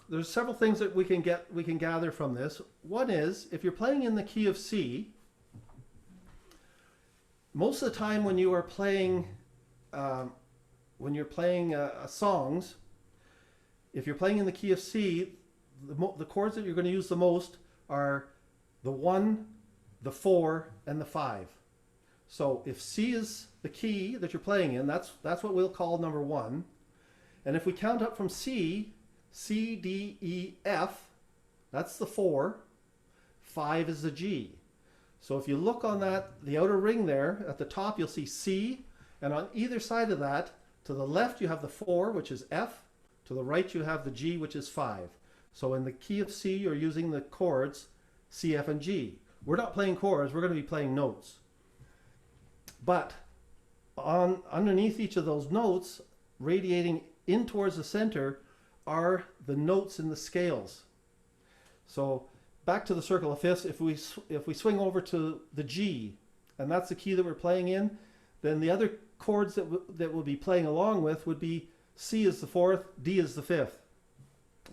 there's several things that we can gather from this. One is, if you're playing in the key of C, most of the time when you are playing, songs, if you're playing in the key of C, the chords that you're going to use the most are the 1, the 4, and the 5. So if C is the key that you're playing in, that's what we'll call number 1. And if we count up from C, C, D, E, F, that's the 4. 5 is the G. So if you look on the outer ring there, at the top you'll see C, and on either side of that, to the left you have the 4, which is F, to the right you have the G, which is 5. So in the key of C, you're using the chords C, F, and G. We're not playing chords, we're going to be playing notes. But underneath each of those notes, radiating in towards the center, are the notes in the scales. So back to the circle of fifths, if we swing over to the G, and that's the key that we're playing in, then the other chords that we'll be playing along with would be C is the 4th, D is the 5th.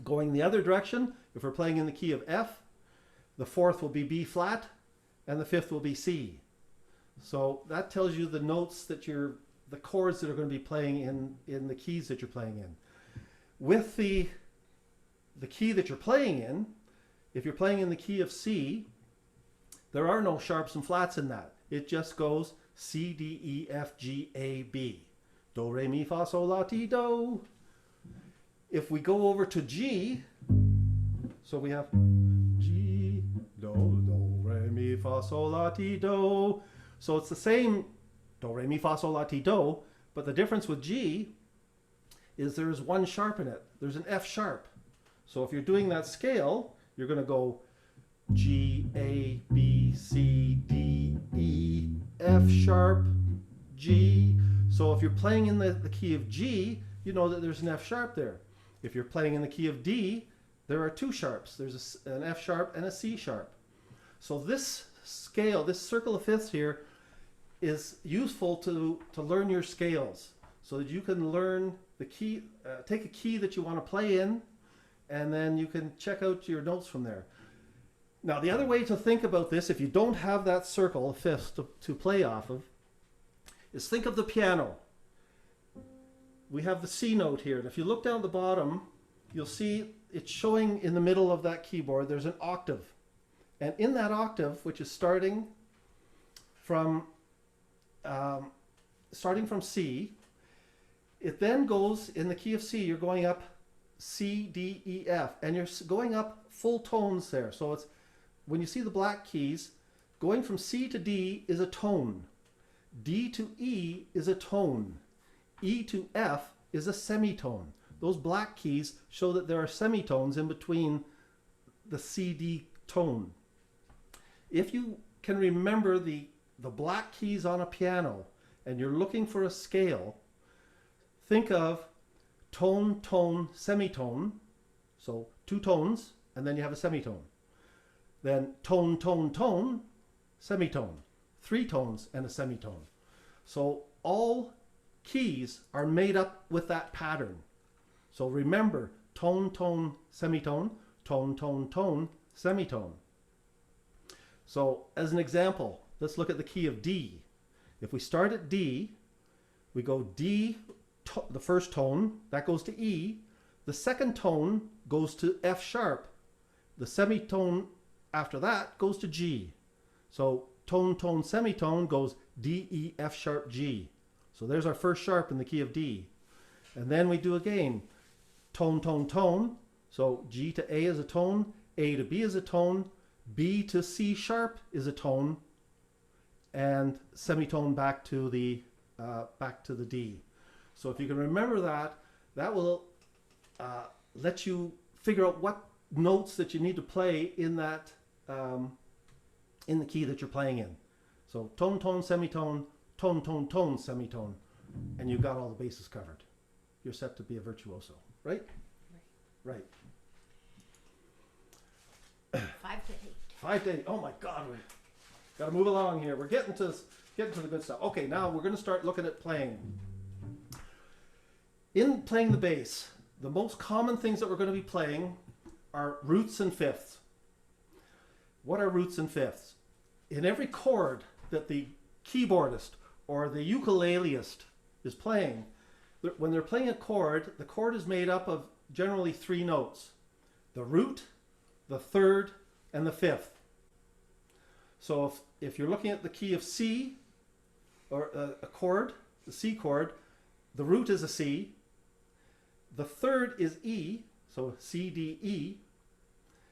Going the other direction, if we're playing in the key of F, the 4th will be B flat, and the 5th will be C. So that tells you the notes that the chords that are going to be playing in the keys that you're playing in. With the key that you're playing in, if you're playing in the key of C, there are no sharps and flats in that. It just goes C, D, E, F, G, A, B. Do, re, mi, fa, sol, la, ti, do. If we go over to G, so we have G, do, re, mi, fa, sol, la, ti, do. So it's the same do, re, mi, fa, sol, la, ti, do, but the difference with G is there's one sharp in it. There's an F sharp. So if you're doing that scale, you're going to go G, A, B, C, D, E, F sharp, G. So if you're playing in the key of G, you know that there's an F sharp there. If you're playing in the key of D, there are two sharps. There's an F sharp and a C sharp. So this scale, this circle of fifths here, is useful to learn your scales, so that you can learn the key, take a key that you want to play in, and then you can check out your notes from there. Now, the other way to think about this, if you don't have that circle of fifths to play off of, is think of the piano. We have the C note here, and if you look down at the bottom, you'll see it's showing in the middle of that keyboard, there's an octave. And in that octave, which is starting from C, it then goes, in the key of C, you're going up C, D, E, F, and you're going up full tones there. So it's, when you see the black keys, going from C to D is a tone. D to E is a tone. E to F is a semitone. Those black keys show that there are semitones in between the C, D tone. If you can remember the black keys on a piano and you're looking for a scale, think of tone, tone, semitone. So two tones, and then you have a semitone. Then tone, tone, tone, semitone. Three tones and a semitone. So all keys are made up with that pattern. So remember, tone, tone, semitone, tone, tone, tone, semitone. So as an example, let's look at the key of D. If we start at D, we go D, the first tone, that goes to E. The second tone goes to F sharp. The semitone after that goes to G. So tone, tone, semitone goes D, E, F sharp, G. So there's our first sharp in the key of D. And then we do again, tone, tone, tone. So G to A is a tone, A to B is a tone, B to C sharp is a tone, and semitone back to the D. So if you can remember that, that will let you figure out what notes that you need to play in that in the key that you're playing in. So tone, tone, semitone, tone, tone, tone, semitone, and you've got all the bases covered. You're set to be a virtuoso, right? Right. 5 to 8. 5 to 8. Oh my God, we got to move along here. We're getting to the good stuff. Okay, now we're going to start looking at playing. In playing the bass, the most common things that we're going to be playing are roots and fifths. What are roots and fifths? In every chord that the keyboardist or the ukuleleist is playing, when they're playing a chord, the chord is made up of generally 3 notes: the root, the third, and the fifth. So if you're looking at the key of C, or a chord, the C chord, the root is a C, the third is E, so C, D, E,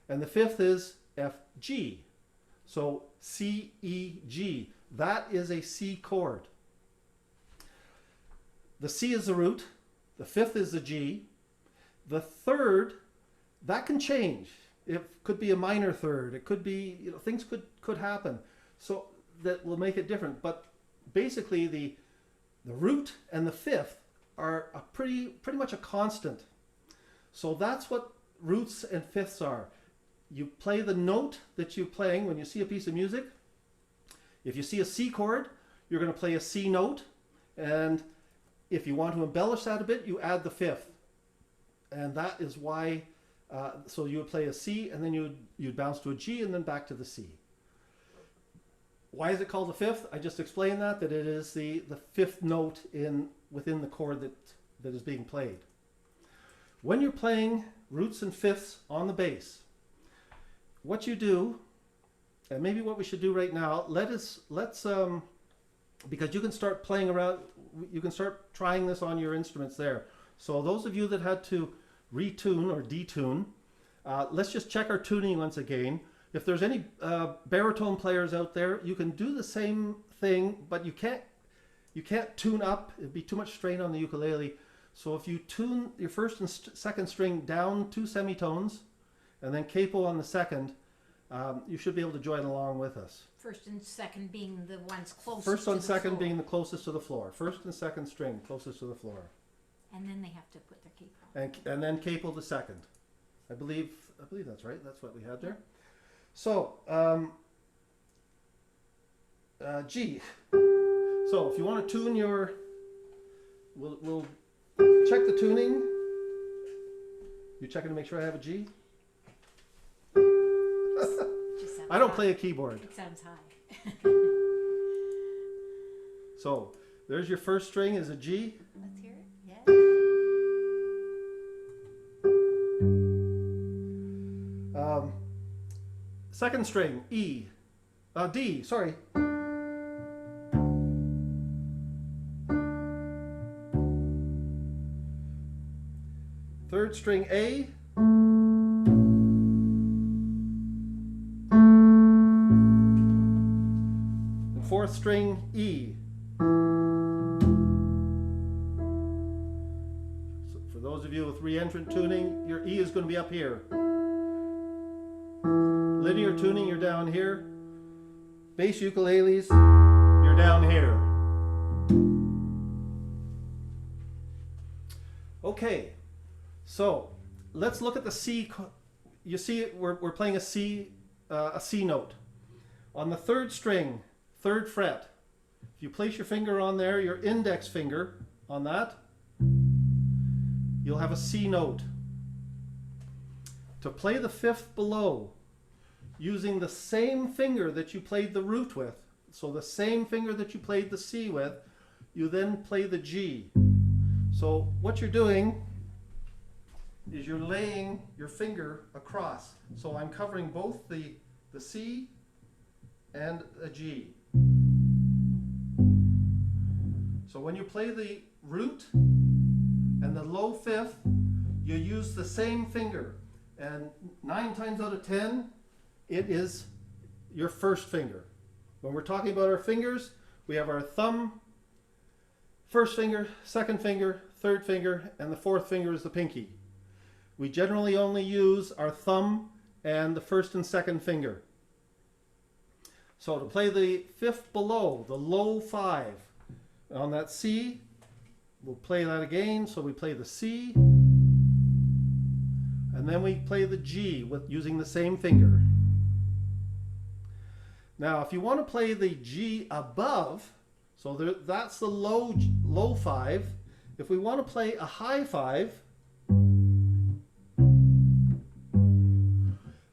and the fifth is F, G. So C, E, G. That is a C chord. The C is the root, the fifth is the G, the third, that can change. It could be a minor third, it could be, things could happen. So that will make it different. But basically the root and the fifth are a pretty much a constant. So that's what roots and fifths are. You play the note that you're playing when you see a piece of music. If you see a C chord, you're going to play a C note, and if you want to embellish that a bit, you add the fifth. And that is why, so you would play a C, and then you'd bounce to a G, and then back to the C. Why is it called the fifth? I just explained that it is the fifth note within the chord that is being played. When you're playing roots and fifths on the bass, what you do, and maybe what we should do right now, let's because you can start playing around, you can start trying this on your instruments there. So those of you that had to retune or detune, let's just check our tuning once again. If there's any baritone players out there, you can do the same thing, but you can't tune up. It'd be too much strain on the ukulele. So if you tune your first and second string down 2 semitones, and then capo on the second, you should be able to join along with us. First and second being the ones closest First and to the second floor. being the closest to the floor. First and second string closest to the floor. And then they have to put their cape on. And then capo the second. I believe that's right. That's what we had there. So G. So if you want to tune your, we'll check the tuning. You checking to make sure I have a G? Just sounds I don't high. play a keyboard. It sounds high. So there's your first string is a G. Let's hear it. Yeah. Second string E. D, sorry. Third string A. And fourth string E. So for those of you with re-entrant tuning, your E is going to be up here. Linear tuning, you're down here. Bass ukuleles, you're down here. Okay, so let's look at the C. You see, we're playing a C note. On the third string, third fret, if you place your finger on there, your index finger on that, you'll have a C note. To play the fifth below, using the same finger that you played the root with, so the same finger that you played the C with, you then play the G. So what you're doing is you're laying your finger across. So I'm covering both the C and a G. So when you play the root and the low fifth, you use the same finger. And 9 times out of 10, it is your first finger. When we're talking about our fingers, we have our thumb, first finger, second finger, third finger, and the fourth finger is the pinky. We generally only use our thumb and the first and second finger. So to play the fifth below, the low 5, on that C, we'll play that again. So we play the C, and then we play the G with using the same finger. Now, if you want to play the G above, so that's the low 5. If we want to play a high 5,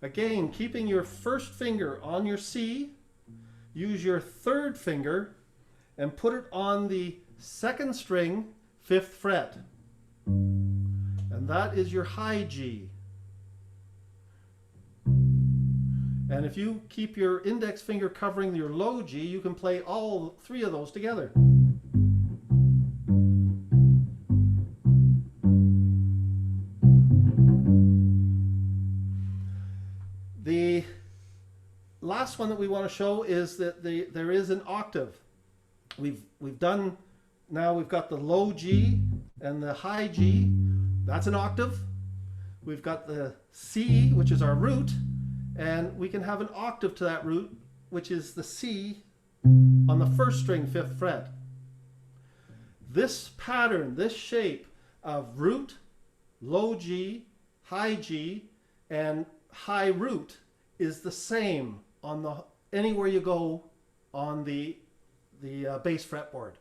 again, keeping your first finger on your C, use your third finger and put it on the second string, 5th fret. And that is your high G. And if you keep your index finger covering your low G, you can play all 3 of those together. The last one that we want to show is that there is an octave. We've got the low G and the high G. That's an octave. We've got the C, which is our root, and we can have an octave to that root, which is the C on the first string, 5th fret. This pattern, this shape of root, low G, high G, and high root is the same on anywhere you go on the bass fretboard.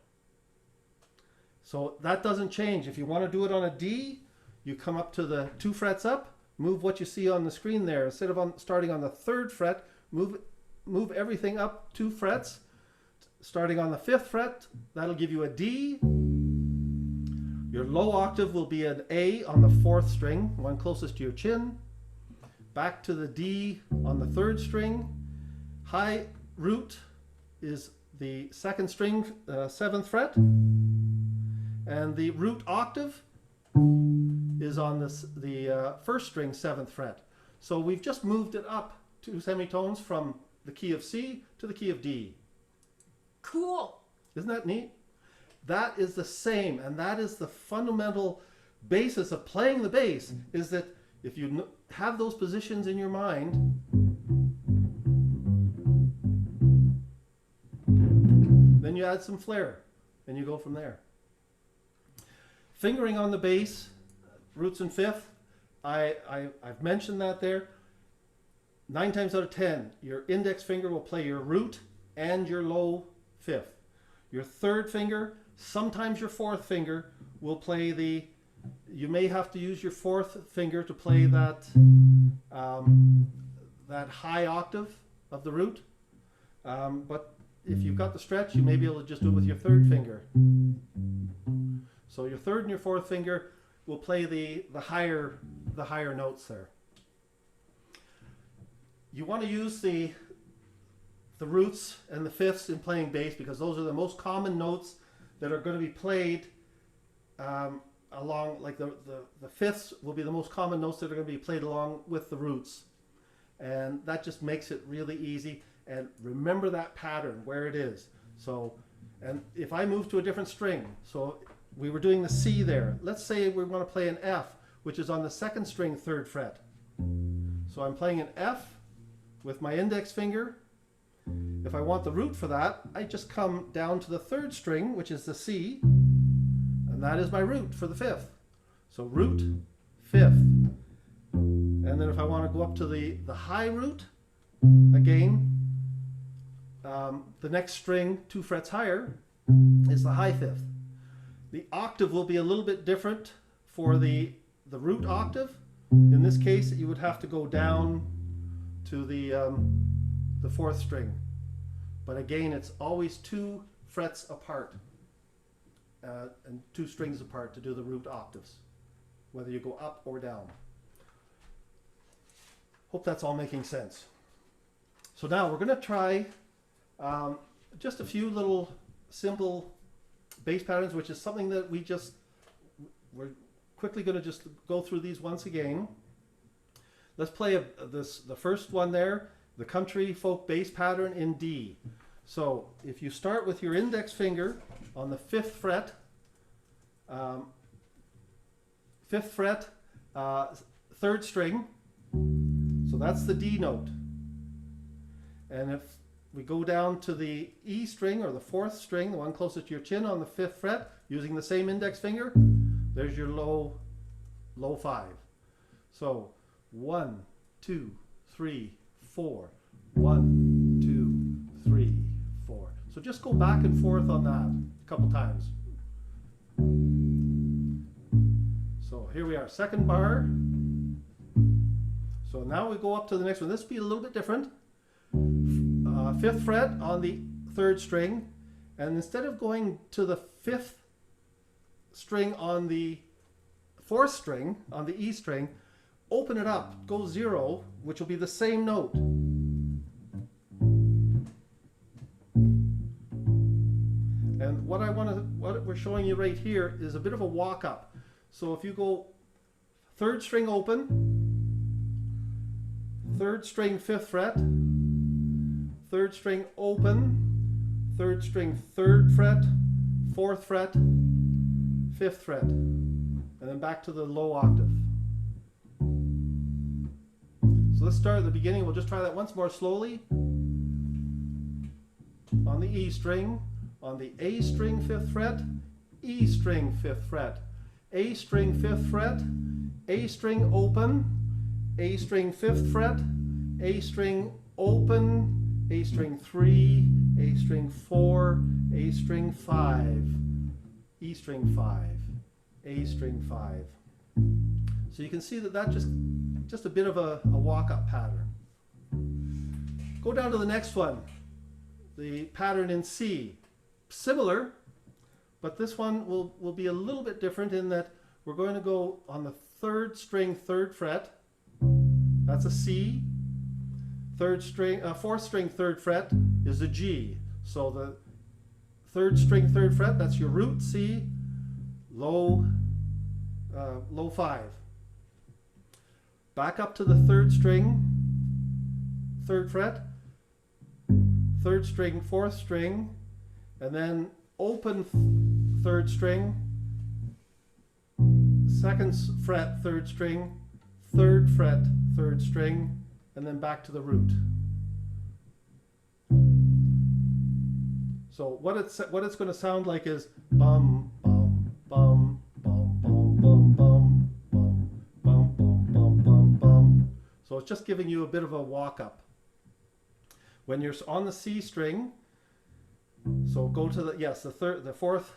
So that doesn't change. If you want to do it on a D, you come up to the 2 frets up, move what you see on the screen there. Instead of starting on the 3rd fret, move everything up 2 frets. Starting on the 5th fret, that'll give you a D. Your low octave will be an A on the 4th string, one closest to your chin. Back to the D on the 3rd string. High root is the 2nd string, 7th fret. And the root octave is on the 1st string, 7th fret. So we've just moved it up 2 semitones from the key of C to the key of D. Cool. Isn't that neat? That is the same, and that is the fundamental basis of playing the bass, is that if you have those positions in your mind, then you add some flair, and you go from there. Fingering on the bass, roots and 5th, I've mentioned that there. 9 times out of 10, your index finger will play your root and your low 5th. Your 3rd finger, sometimes your 4th finger, will play you may have to use your 4th finger to play that high octave of the root. But if you've got the stretch, you may be able to just do it with your 3rd finger. So your 3rd and your 4th finger will play the higher notes there. You want to use the roots and the 5ths in playing bass because those are the most common notes that are going to be played along, like the 5ths will be the most common notes that are going to be played along with the roots. And that just makes it really easy. And remember that pattern, where it is. So, and if I move to a different string, so we were doing the C there. Let's say we want to play an F, which is on the 2nd string, 3rd fret. So I'm playing an F with my index finger. If I want the root for that, I just come down to the 3rd string, which is the C, and that is my root for the 5th. So root, 5th. And then if I want to go up to the high root, again, the next string, 2 frets higher, is the high 5th. The octave will be a little bit different for the root octave. In this case, you would have to go down to the 4th string. But again, it's always 2 frets apart and 2 strings apart to do the root octaves, whether you go up or down. Hope that's all making sense. So now we're going to try just a few little simple bass patterns, which is something that we're quickly going to just go through these once again. Let's play the first one there, the country folk bass pattern in D. So if you start with your index finger on the 5th fret Fifth fret, third string. So that's the D note. And if we go down to the E string, or the fourth string, the one closest to your chin on the fifth fret, using the same index finger, there's your low 5. So 1, 2, 3, 4. 1, 2, 3, 4. So just go back and forth on that a couple times. So here we are, second bar. So now we go up to the next one. This will be a little bit different. Fifth fret on the third string, and instead of going to the fifth string on the fourth string, on the E string, open it up, go 0, which will be the same note. And what we're showing you right here is a bit of a walk up. So if you go third string open, third string fifth fret, third string open, third string third fret, fourth fret, fifth fret, and then back to the low octave. So let's start at the beginning. We'll just try that once more slowly. On the E string, on the A string fifth fret, E string fifth fret, A string fifth fret, A string open, A string fifth fret, A string open, A string 3, A string 4, A string 5, E string 5, A string 5. So you can see that just a bit of a walk-up pattern. Go down to the next one, the pattern in C. Similar, but this one will be a little bit different in that we're going to go on the third string third fret. That's a C. Third string, fourth string third fret is a G. So the third string third fret, that's your root C, low 5. Back up to the third string third fret, third string fourth string, and then open third string, second fret third string, third fret third string, and then back to the root. So what it's going to sound like is bum bum bum bum bum bum bum bum bum bum bum bum bum. So it's just giving you a bit of a walk up. When you're on the C string, so go to the fourth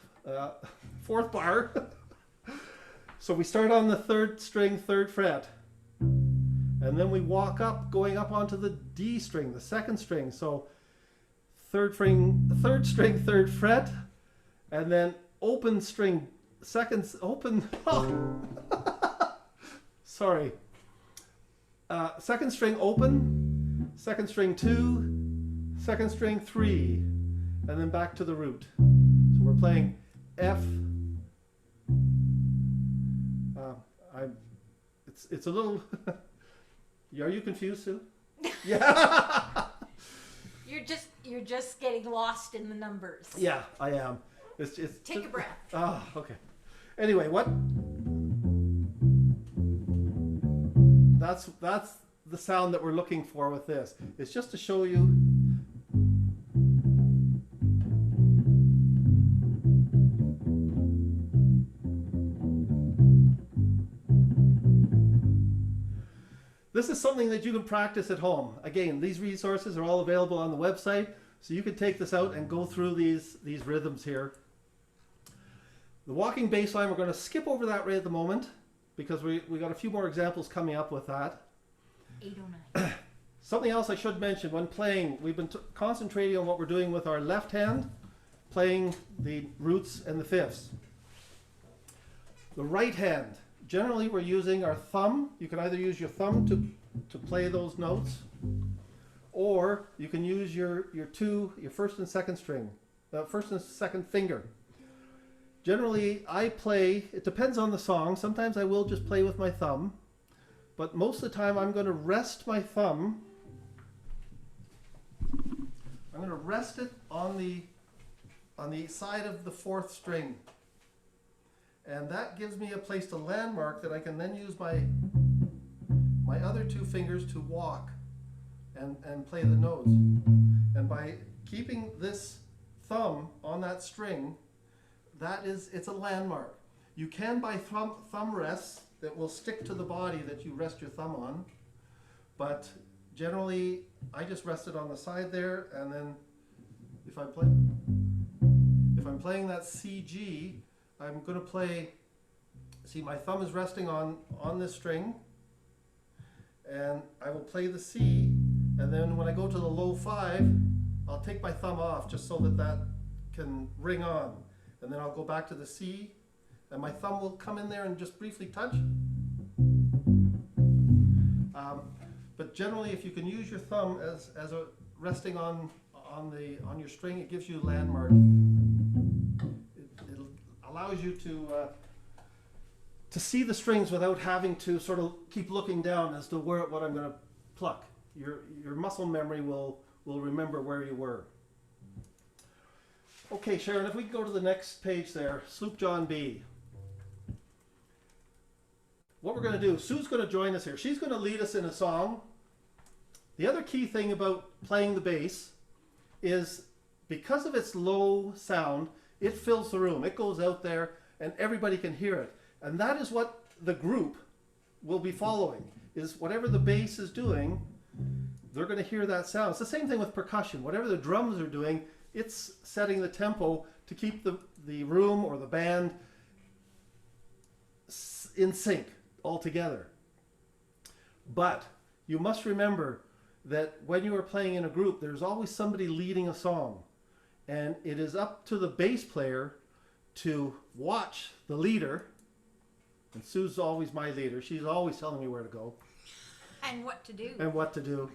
bar. So we start on the third string third fret. And then we walk up, going up onto the D string, the second string. So third string, third fret, and then open string, second string open, second string 2, second string 3, and then back to the root. So we're playing F. It's a little. Are you confused, Sue? Yeah. You're just getting lost in the numbers. Yeah, I am. Take a breath. Oh, okay. Anyway, that's the sound that we're looking for with this. It's just to show you. This is something that you can practice at home. Again, these resources are all available on the website, so you can take this out and go through these rhythms here. The walking bass line, we're going to skip over that right at the moment because we got a few more examples coming up with that. 809. Something else I should mention when playing, we've been concentrating on what we're doing with our left hand, playing the roots and the fifths. The right hand, generally we're using our thumb. You can either use your thumb to play those notes, or you can use your first and second string, first and second finger. Generally, I play, it depends on the song. Sometimes I will just play with my thumb, but most of the time I'm going to rest my thumb. I'm going to rest it on the side of the fourth string. And that gives me a place to landmark that I can then use my other two fingers to walk and play the notes. And by keeping this thumb on that string, it's a landmark. You can buy thumb rests that will stick to the body that you rest your thumb on, but generally I just rest it on the side there, and then if I'm playing that C G, I'm going to play, see, my thumb is resting on this string, and I will play the C, and then when I go to the low 5, I'll take my thumb off just so that can ring on, and then I'll go back to the C, and my thumb will come in there and just briefly touch. But generally, if you can use your thumb as a resting on your string, it gives you landmark. It allows you to see the strings without having to sort of keep looking down as to what I'm going to pluck. Your muscle memory will remember where you were. Okay, Sharon, if we go to the next page there, Sloop John B. What we're going to do, Sue's going to join us here. She's going to lead us in a song. The other key thing about playing the bass is because of its low sound, it fills the room. It goes out there and everybody can hear it. And that is what the group will be following, is whatever the bass is doing, they're going to hear that sound. It's the same thing with percussion. Whatever the drums are doing, it's setting the tempo to keep the room or the band in sync all together. But you must remember that when you are playing in a group, there's always somebody leading a song. And it is up to the bass player to watch the leader. And Sue's always my leader. She's always telling me where to go. And what to do. And what to do.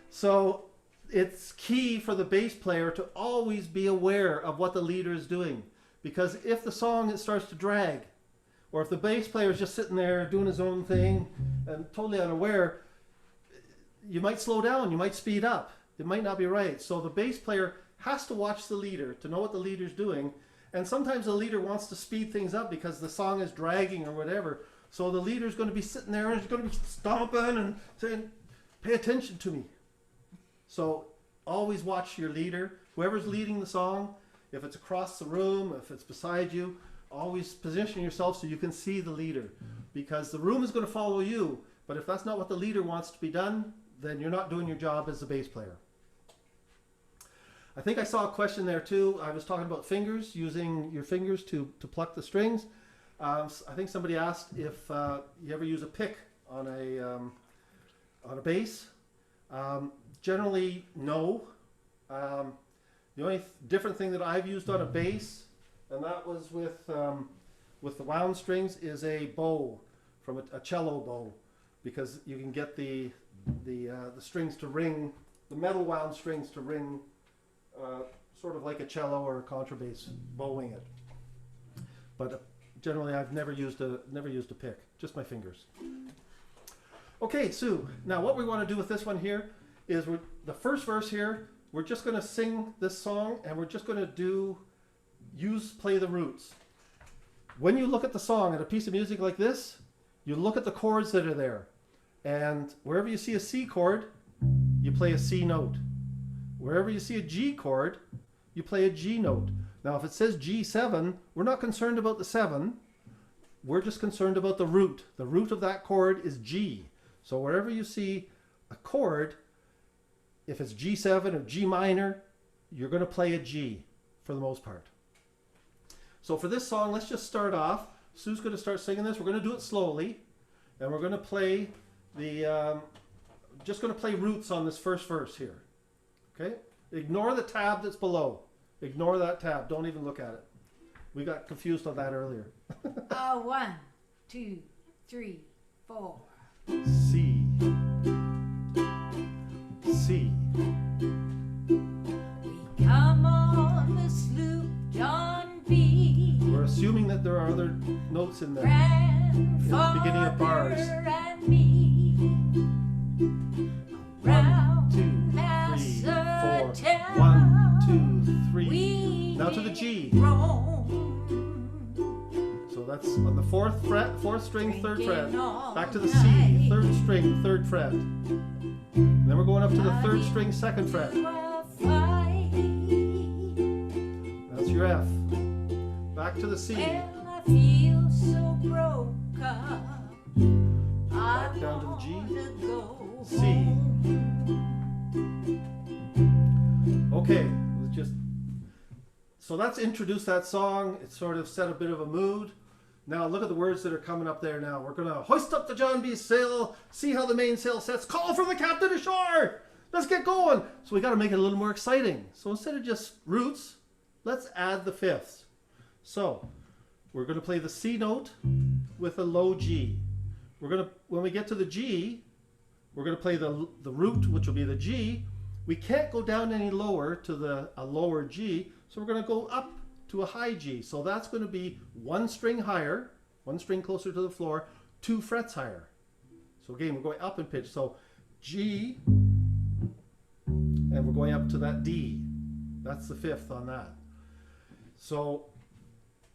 So it's key for the bass player to always be aware of what the leader is doing. Because if the song starts to drag, or if the bass player is just sitting there doing his own thing and totally unaware, you might slow down, you might speed up. It might not be right. So the bass player has to watch the leader to know what the leader's doing. And sometimes the leader wants to speed things up because the song is dragging or whatever. So the leader's going to be sitting there and he's going to be stomping and saying, pay attention to me. So always watch your leader. Whoever's leading the song, if it's across the room, if it's beside you, always position yourself so you can see the leader. Because the room is going to follow you. But if that's not what the leader wants to be done, then you're not doing your job as a bass player. I think I saw a question there too. I was talking about fingers, using your fingers to pluck the strings. I think somebody asked if you ever use a pick on a bass. Generally, no. The only different thing that I've used on a bass, and that was with the wound strings, is a bow from a cello bow, because you can get the strings to ring, the metal wound strings to ring, sort of like a cello or a contrabass, bowing it. But generally, I've never used a pick, just my fingers. Okay, Sue. Now, what we want to do with this one here is the first verse here. We're just going to sing this song, and we're just going to play the roots. When you look at the song at a piece of music like this, you look at the chords that are there. And wherever you see a C chord, you play a C note. Wherever you see a G chord, you play a G note. Now, if it says G7, we're not concerned about the 7. We're just concerned about the root. The root of that chord is G. So wherever you see a chord, if it's G7 or G minor, you're going to play a G for the most part. So for this song, let's just start off. Sue's going to start singing this. We're going to do it slowly. And we're going to play just going to play roots on this first verse here. Okay? Ignore the tab that's below. Ignore that tab. Don't even look at it. We got confused on that earlier. 1, 2, 3, 4. C. C. We come on the Sloop John B. We're assuming that there are other notes in there. In the beginning of bars. And me. 1, 2, 3, 4. 1, 2, 3. Now to the G. Roam. So That's on the fourth string, third fret. Drinking all Back to the night. C, third string, third fret. And then we're going up to the third string, second fret. That's your F. Back to the C. Well, I feel so broke up. Back down to the G. Go C. home. Okay, let's just. So that's introduced that song. It sort of set a bit of a mood. Now look at the words that are coming up there now. We're going to hoist up the John B sail, see how the mainsail sets, call for the captain ashore. Let's get going. So we got to make it a little more exciting. So instead of just roots, let's add the fifths. So we're going to play the C note with a low G. We're going to, when we get to the G, we're going to play the root, which will be the G. We can't go down any lower to a lower G, so we're going to go up to a high G. So that's going to be one string higher, one string closer to the floor, 2 frets higher. So again, we're going up in pitch. So G, and we're going up to that D. That's the fifth on that. So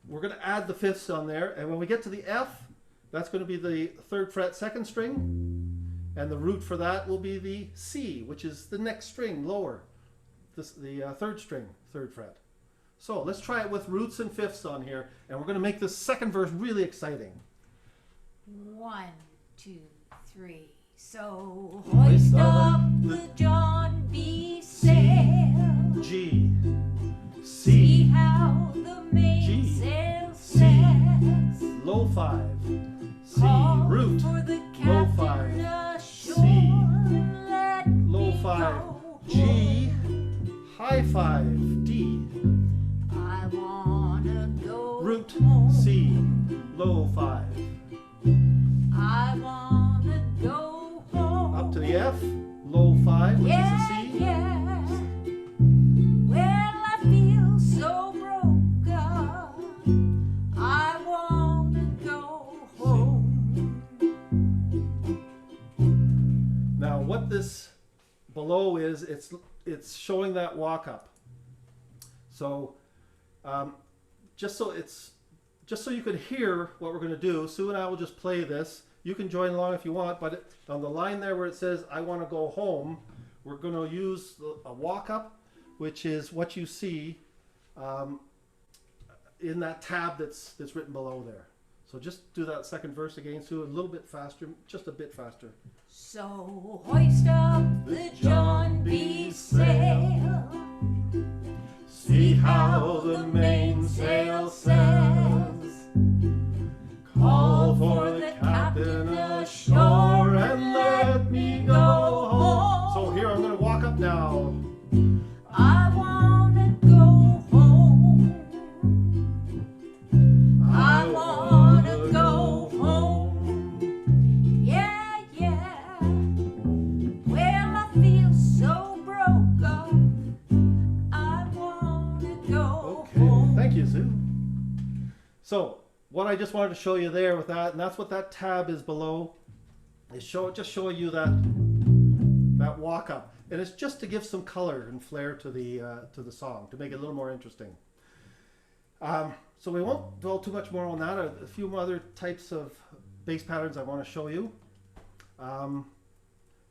we're going to add the fifths on there, and when we get to the F, that's going to be the 3rd fret, 2nd string, and the root for that will be the C, which is the next string lower, the 3rd string, 3rd fret. So let's try it with roots and fifths on here, and we're going to make this second verse really exciting. 1, 2, 3. So hoist up the John B sail. G, See C, how the mainsail C, sets. low 5, C, Call root, for the low captain 5, ashore. C, Let low me 5, go G, home. high 5, D, I wanna go root, home. C, low 5, I wanna go home. up to the F, low 5, which Yeah, is the C, yeah. Well, I feel so broke up. I wanna go home. Now what this below is, it's showing that walk up. So just so you could hear what we're going to do, Sue and I will just play this. You can join along if you want, but on the line there where it says I want to go home, we're going to use a walk up, which is what you see in that tab that's written below there. So just do that second verse again, Sue, a little bit faster, just a bit faster. So hoist up the John B sail. See how the mainsail says, call for the captain ashore and let me go home. So here I'm going to walk up now. I wanna go home. I wanna go home. Yeah, yeah. Well, I feel so broke up. I wanna go Okay, home. thank you, Sue. So what I just wanted to show you there with that, and that's what that tab is below, is just showing you that walk up, and it's just to give some color and flair to the song, to make it a little more interesting. So we won't dwell too much more on that. A few other types of bass patterns I want to show you.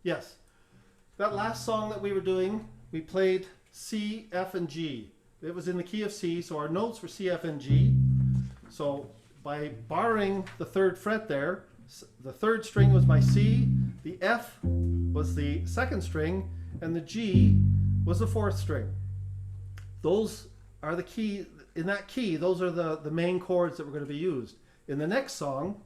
Yes, that last song that we were doing, we played C, F, and G. It was in the key of C, so our notes were C, F, and G. So by barring the 3rd fret there, the 3rd string was my C, the F was the 2nd string, and the G was the 4th string. Those are the key, in that key, those are the main chords that were going to be used. In the next song,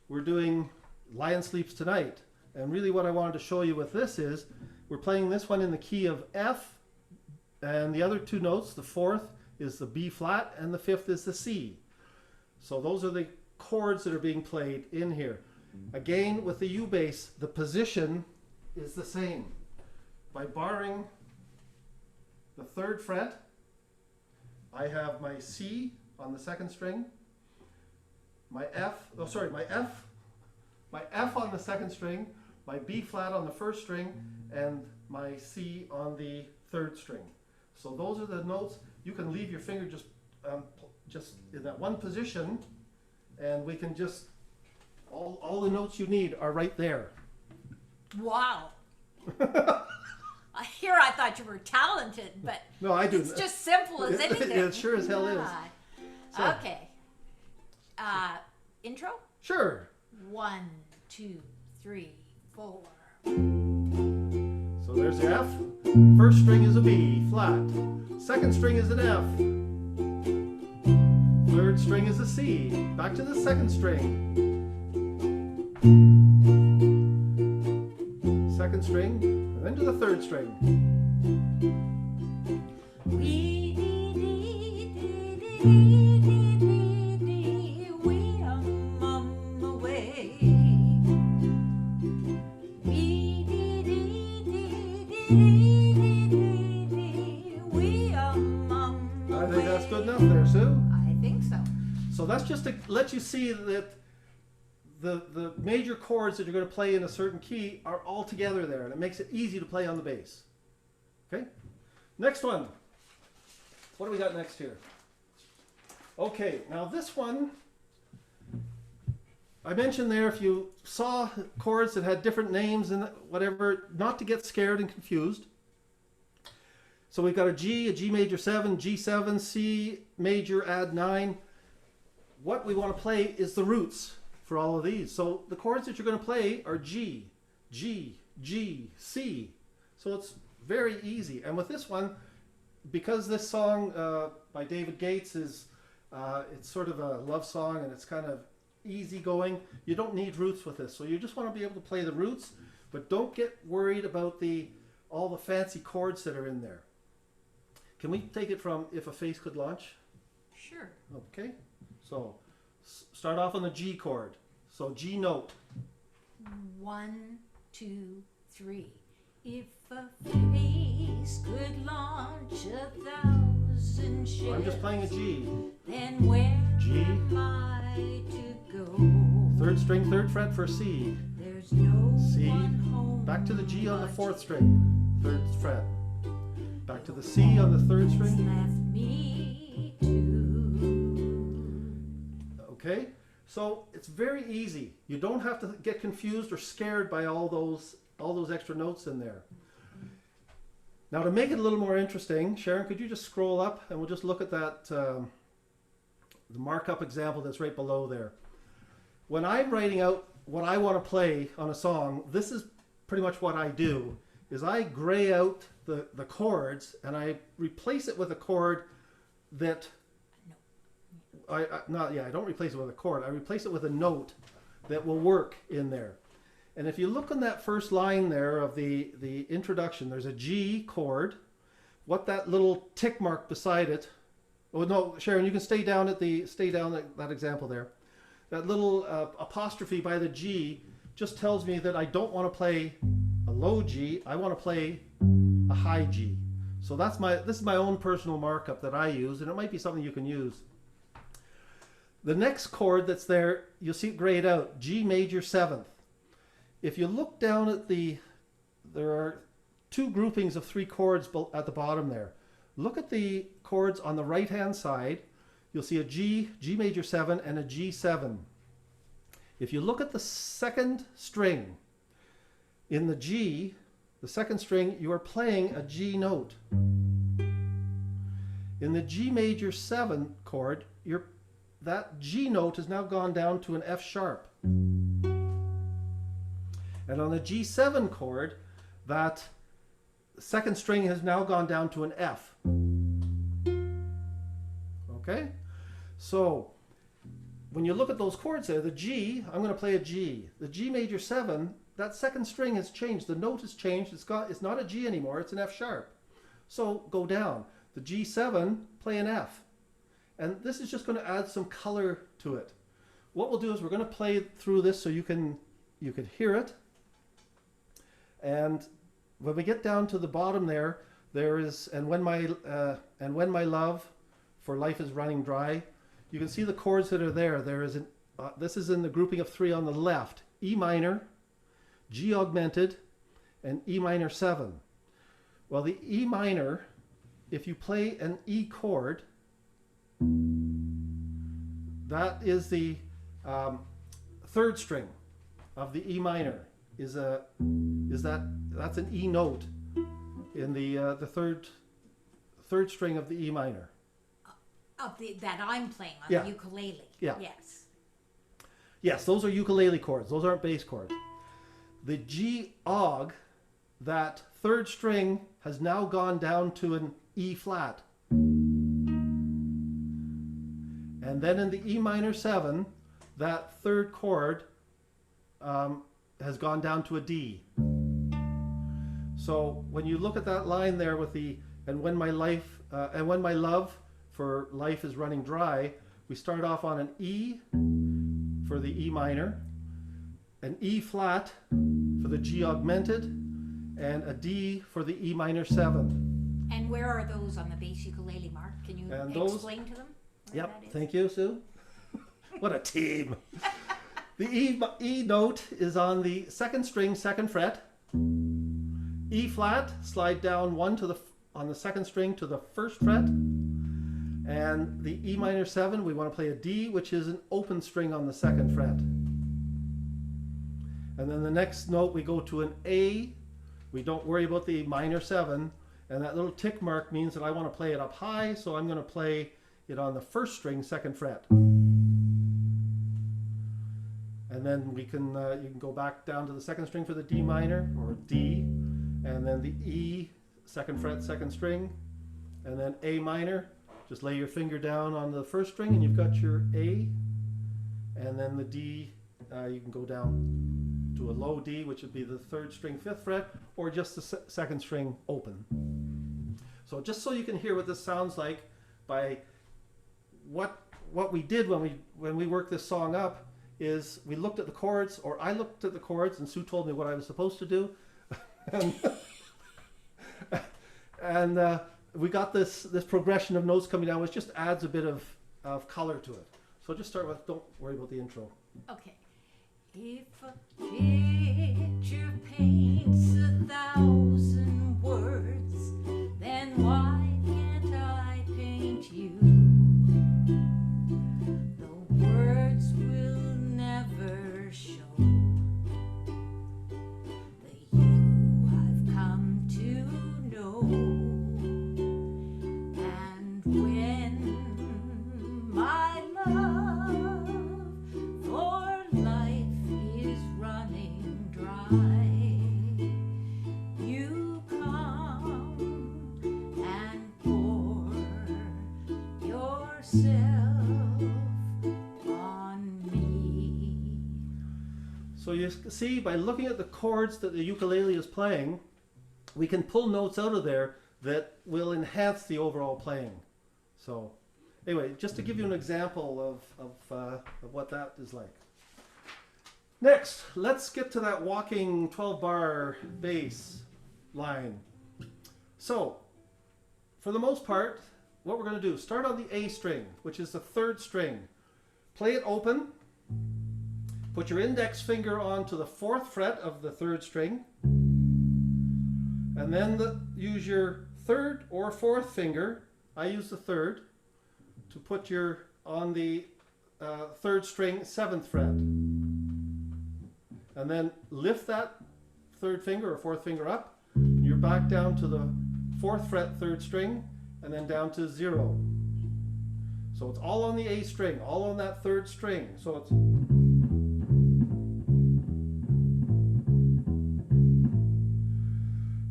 we're doing Lion Sleeps Tonight. And really what I wanted to show you with this is, we're playing this one in the key of F, and the other 2 notes, the 4th is the B flat, and the 5th is the C. So those are the chords that are being played in here. Again, with the uBass, the position is the same. By barring the 3rd fret, I have my C on the 2nd string, my F on the 2nd string, my B flat on the 1st string, and my C on the 3rd string. So those are the notes. You can leave your finger just in that one position, and we can just, all the notes you need are right there. Wow. Here I thought you were talented, but No, I do. it's just simple as anything. It sure as hell is. God. So- Okay. Intro? Sure. 1, 2, 3, 4. So there's the F. First string is a B, flat. Second string is an F. Third string is a C. Back to the second string. Second string, and then to the third string. We are on the way. We are on the I think way. that's good enough there, Sue. I think so. So that's just to let you see that the major chords that you're going to play in a certain key are all together there, and it makes it easy to play on the bass. Okay? Next one. What do we got next here? Okay, now this one, I mentioned there, if you saw chords that had different names and whatever, not to get scared and confused. So we've got a G major 7, G7, C major, add 9. What we want to play is the roots for all of these. So the chords that you're going to play are G, G, G, C. So it's very easy. And with this one, because this song by David Gates is, it's sort of a love song and it's kind of easy going, you don't need roots with this. So you just want to be able to play the roots, but don't get worried about all the fancy chords that are in there. Can we take it from If a Face Could Launch? Sure. Okay, so start off on the G chord. So G note. 1, 2, 3. If a face could launch 1,000 ships, I'm just playing a G. then where G. am I to go? Third string, third fret for C. There's no C. one home. Back to the G on the but fourth string, third fret. Back to the C on the third it's string. left me to. Okay, so it's very easy. You don't have to get confused or scared by all those extra notes in there. Now to make it a little more interesting, Sharon, could you just scroll up and we'll just look at that the markup example that's right below there. When I'm writing out what I want to play on a song, this is pretty much what I do, is I gray out the chords and I replace it with a chord that I don't replace it with a chord. I replace it with a note that will work in there. And if you look on that first line there of the introduction, there's a G chord. What that little tick mark beside it, oh no, Sharon, you can stay down at that example there. That little apostrophe by the G just tells me that I don't want to play a low G, I want to play a high G. So this is my own personal markup that I use, and it might be something you can use. The next chord that's there, you'll see it grayed out, G major 7th. If you look down at there are two groupings of 3 chords at the bottom there. Look at the chords on the right hand side. You'll see a G major 7 and a G7. If you look at the second string, in the G, the second string, you are playing a G note. In the G major 7 chord, that G note has now gone down to an F sharp. And on the G7 chord, that second string has now gone down to an F. Okay? So, when you look at those chords there, the G, I'm going to play a G. The G major 7, that second string has changed. The note has changed. It's not a G anymore. It's an F sharp. So, go down. The G7, play an F. And this is just going to add some color to it. What we'll do is we're going to play through this so you can hear it. And when we get down to the bottom there is and when my love for life is running dry. You can see the chords that are there. This is in the grouping of 3 on the left: E minor, G augmented, and E minor 7. Well, the E minor, if you play an E chord, that is Third string of the E minor that's an E note in the third string of the E minor. That I'm playing on Yeah. the ukulele. Yeah. Yes. Yes, those are ukulele chords. Those aren't bass chords. The G og, that third string, has now gone down to an E flat. And then in the E minor 7, that third chord has gone down to a D. So when you look at that line there with the and when my love for life is running dry, we start off on an E for the E minor, an E flat for the G augmented, and a D for the E minor 7. And where are those on the bass ukulele, Mark? Can you And those- explain to them? where Yep, that is? thank you, Sue. What a team. The E note is on the second string, second fret. E flat, slide down one on the second string to the first fret. And the E minor 7, we want to play a D, which is an open string on the second fret. And then the next note, we go to an A. We don't worry about the minor 7. And that little tick mark means that I want to play it up high, so I'm going to play it on the first string, second fret. And then you can go back down to the second string for the D minor, or D, and then the E, second fret, second string, and then A minor. Just lay your finger down on the first string and you've got your A, and then the D, you can go down to a low D, which would be the third string, fifth fret, or just the second string open. So just so you can hear what this sounds like by what we did when we worked this song up, is we looked at the chords, or I looked at the chords and Sue told me what I was supposed to do. and we got this progression of notes coming down, which just adds a bit of color to it. So just start with, don't worry about the intro. Okay. If a picture paints 1,000 words, then why can't I paint you? The words will never show the you I've come to know. And when my love for life is running dry, you come and pour yourself on me. So you see, by looking at the chords that the ukulele is playing, we can pull notes out of there that will enhance the overall playing. So anyway, just to give you an example of what that is like. Next, let's get to that walking 12-bar bass line. So for the most part, what we're going to do, start on the A string, which is the third string. Play it open. Put your index finger onto the fourth fret of the third string. And then use your third or fourth finger, I use the third, to put on the third string, seventh fret. And then lift that third finger or fourth finger up. You're back down to the fourth fret, third string, and then down to 0. So it's all on the A string, all on that third string. So it's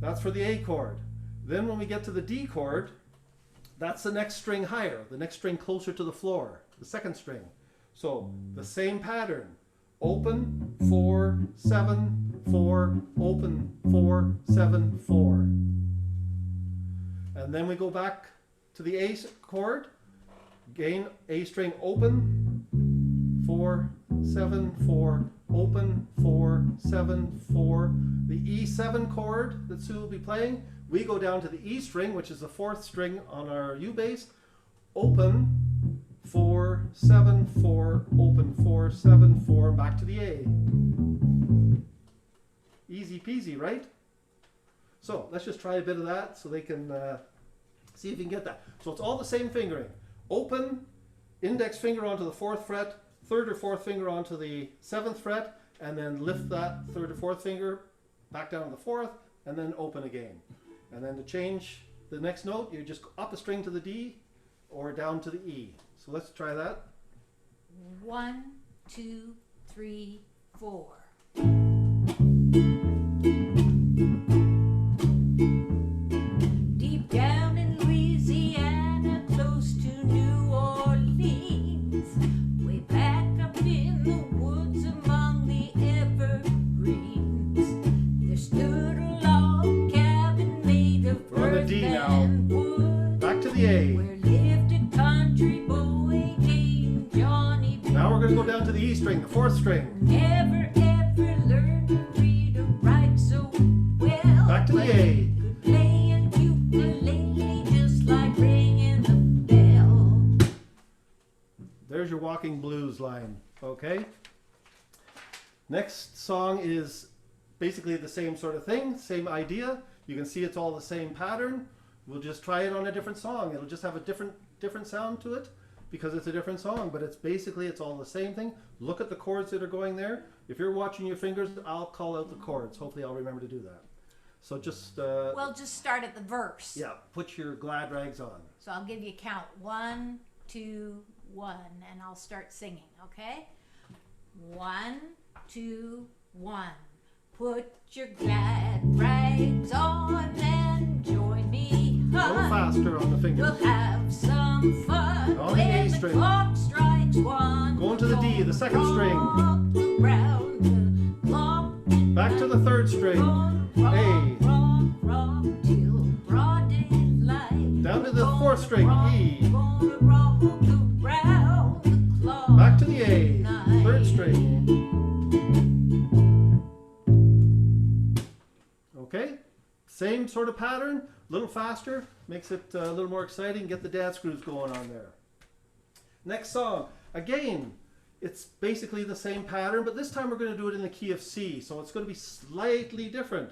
that's for the A chord. Then when we get to the D chord, that's the next string higher, the next string closer to the floor, the second string. So the same pattern. Open, 4, 7, 4, open, 4, 7, 4. And then we go back to the A chord, gain A string open, 4, 7, 4, open, 4, 7, 4. The E7 chord that Sue will be playing, we go down to the E string, which is the fourth string on our uBass, open, 4, 7, 4, open, 4, 7, 4, back to the A. Easy peasy, right? So let's just try a bit of that so they can see if you can get that. So it's all the same fingering. Open, index finger onto the fourth fret, third or fourth finger onto the 7th fret, and then lift that third or fourth finger back down to the 4th, and then open again. And then to change the next note, you just go up a string to the D or down to the E. So let's try that. 1, 2, 3, 4. Deep down in Louisiana, close to New Orleans, way back up in the woods among the evergreens, there stood a log cabin made of We're on the earth D now. and wood, Back to the A. where lived a country boy named Johnny B. Now we're going to go down to the E string, the 4th string. Never ever learned to read or write so well. Back to the A. Could play a ukulele just like ringing the bell. There's your walking blues line. Okay. Next song is basically the same sort of thing, same idea. You can see it's all the same pattern. We'll just try it on a different song. It'll just have a different sound to it because it's a different song, but it's all the same thing. Look at the chords that are going there. If you're watching your fingers, I'll call out the chords. Hopefully I'll remember to do that. So just We'll just start at the verse. yeah, put your glad rags on. So I'll give you a count. 1, 2, 1, and I'll start singing, okay? 1, 2, 1. Put your glad rags on and join me. A little faster on the fingers. We'll have some fun On the A when the string. clock strikes 1. Going to the D, the 2nd string. Around the clock. Back to the 3rd string. A. Rock till broad daylight. Down to the 4th string. E. Gonna rock around the clock. Back to the A. 3rd string. Okay, same sort of pattern, a little faster, makes it a little more exciting, get the dance grooves going on there. Next song, again, it's basically the same pattern, but this time we're going to do it in the key of C, so it's going to be slightly different.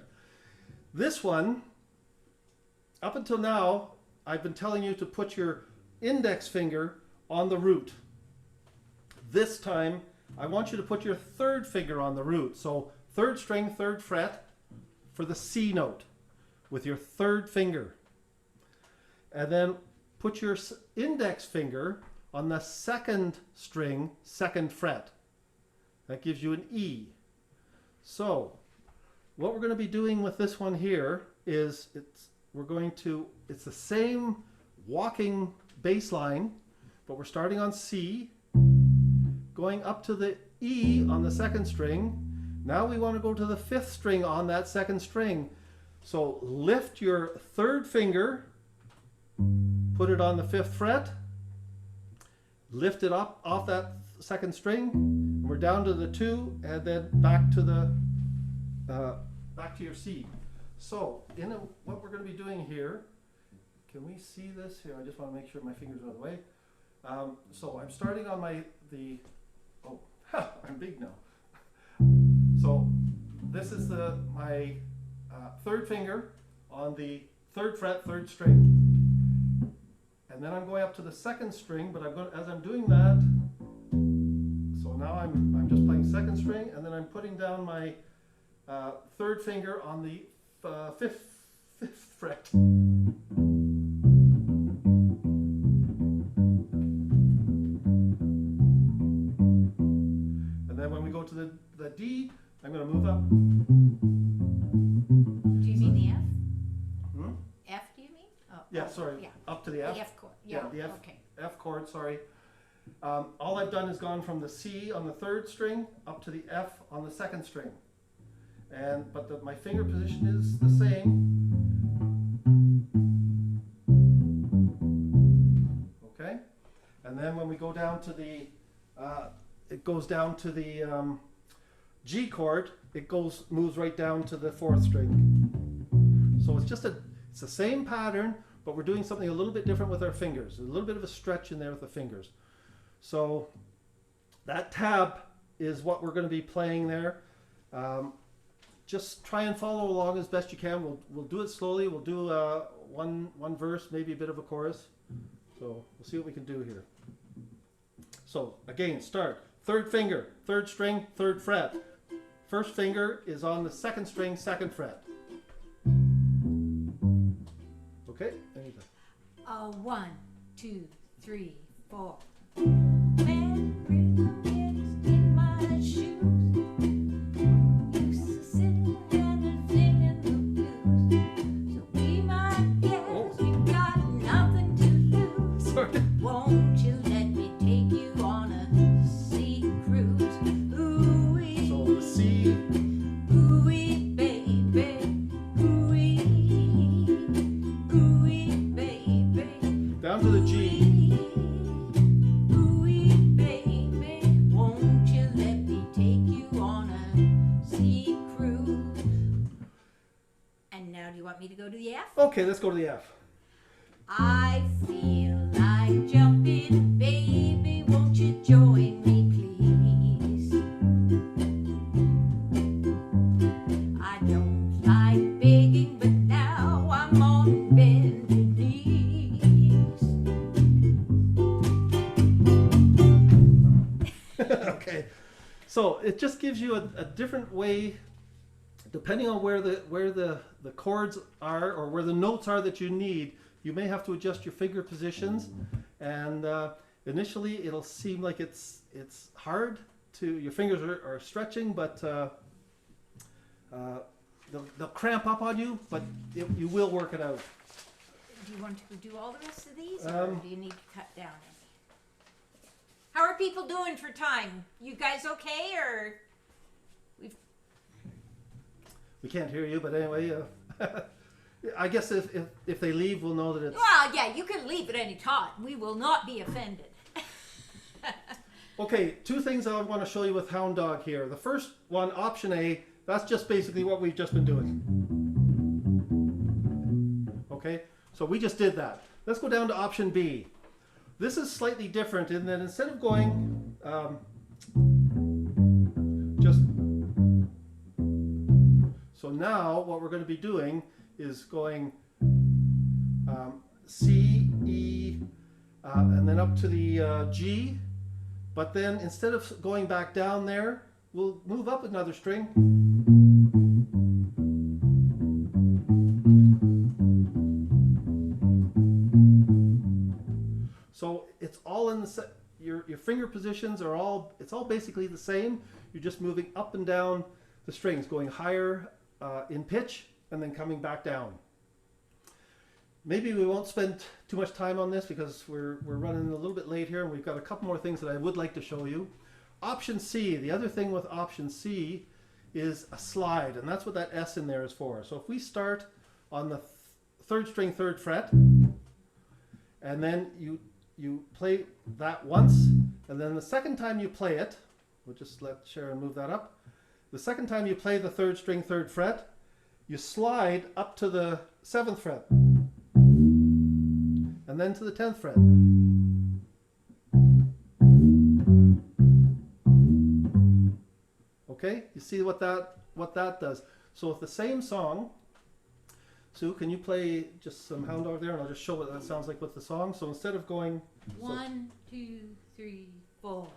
This one, up until now, I've been telling you to put your index finger on the root. This time, I want you to put your 3rd finger on the root, so 3rd string, 3rd fret, for the C note with your 3rd finger. And then put your index finger on the 2nd string, 2nd fret. That gives you an E. So what we're going to be doing with this one here is it's the same walking bass line, but we're starting on C, going up to the E on the 2nd string. Now we want to go to the 5th string on that 2nd string. So lift your 3rd finger, put it on the 5th fret, lift it up off that 2nd string, and we're down to the 2, and then back to your C. So what we're going to be doing here, can we see this here? I just want to make sure my fingers are out of the way. So I'm starting on I'm big now. So this is my 3rd finger on the 3rd fret, 3rd string, and then I'm going up to the 2nd string. But as I'm doing that, so now I'm just playing 2nd string, and then I'm putting down my 3rd finger on the 5th fret. And then when we go to the D, I'm going to move up. Do you mean the F? Hmm? F, do you mean? Oh, Yeah, sorry. Yeah. Up to the F. The F chord. Yeah, the F. Okay. F chord, sorry. All I've done is gone from the C on the 3rd string up to the F on the 2nd string. But my finger position is the same. Okay? And then when we go down to the, it goes down to the G chord, it moves right down to the 4th string. So it's the same pattern, but we're doing something a little bit different with our fingers. A little bit of a stretch in there with the fingers. So that tab is what we're going to be playing there. Just try and follow along as best you can. We'll do it slowly. We'll do one verse, maybe a bit of a chorus. So we'll see what we can do here. So again, start third finger, third string, third fret. First finger is on the second string, second fret. Okay, anything. 1, 2, 3, 4. Man, rhythm gets in my shoes. Used to sit and singing the blues. So be my guest, we got nothing to lose. Sorry. Won't you let me take you on a sea cruise? Ooh-wee, So the C, ooh-wee, baby. Ooh-wee, ooh-wee, baby. down to the G. Ooh-wee, baby. Won't you let me take you on a sea cruise? And now do you want me to go to the F? Okay, let's go to the F. I feel like jumping, baby, won't you join me, please? I don't like begging, but now I'm on bended knees. Okay, so it just gives you a different way, depending on where the chords are or where the notes are that you need. You may have to adjust your finger positions, and initially it'll seem like it's hard to, your fingers are stretching, but they'll cramp up on you, but you will work it out. Do you want to do all the rest of these, or do you need to cut down any? How are people doing for time? You guys okay, or We can't hear you, but anyway, I guess if they leave, we'll know that it's... Well, yeah, you can leave at any time. We will not be offended. Okay, two things I want to show you with Hound Dog here. The first one, option A, that's just basically what we've just been doing. Okay, so we just did that. Let's go down to option B. This is slightly different in that instead of going just... So now what we're going to be doing is going C, E, and then up to the G. But then instead of going back down there, we'll move up another string. So it's all in the your finger positions are all, it's all basically the same. You're just moving up and down the strings, going higher in pitch and then coming back down. Maybe we won't spend too much time on this because we're running a little bit late here, and we've got a couple more things that I would like to show you. Option C, the other thing with option C is a slide, and that's what that S in there is for. So if we start on the third string, third fret, and then you play that once, and then the second time you play it, we'll just let Sharon move that up. The second time you play the third string, third fret, you slide up to the 7th fret. And then to the 10th fret. Okay, you see what that does. So with the same song, Sue, can you play just some Hound Dog there, and I'll just show what that sounds like with the song. So instead of going 1, 2, 3, 4.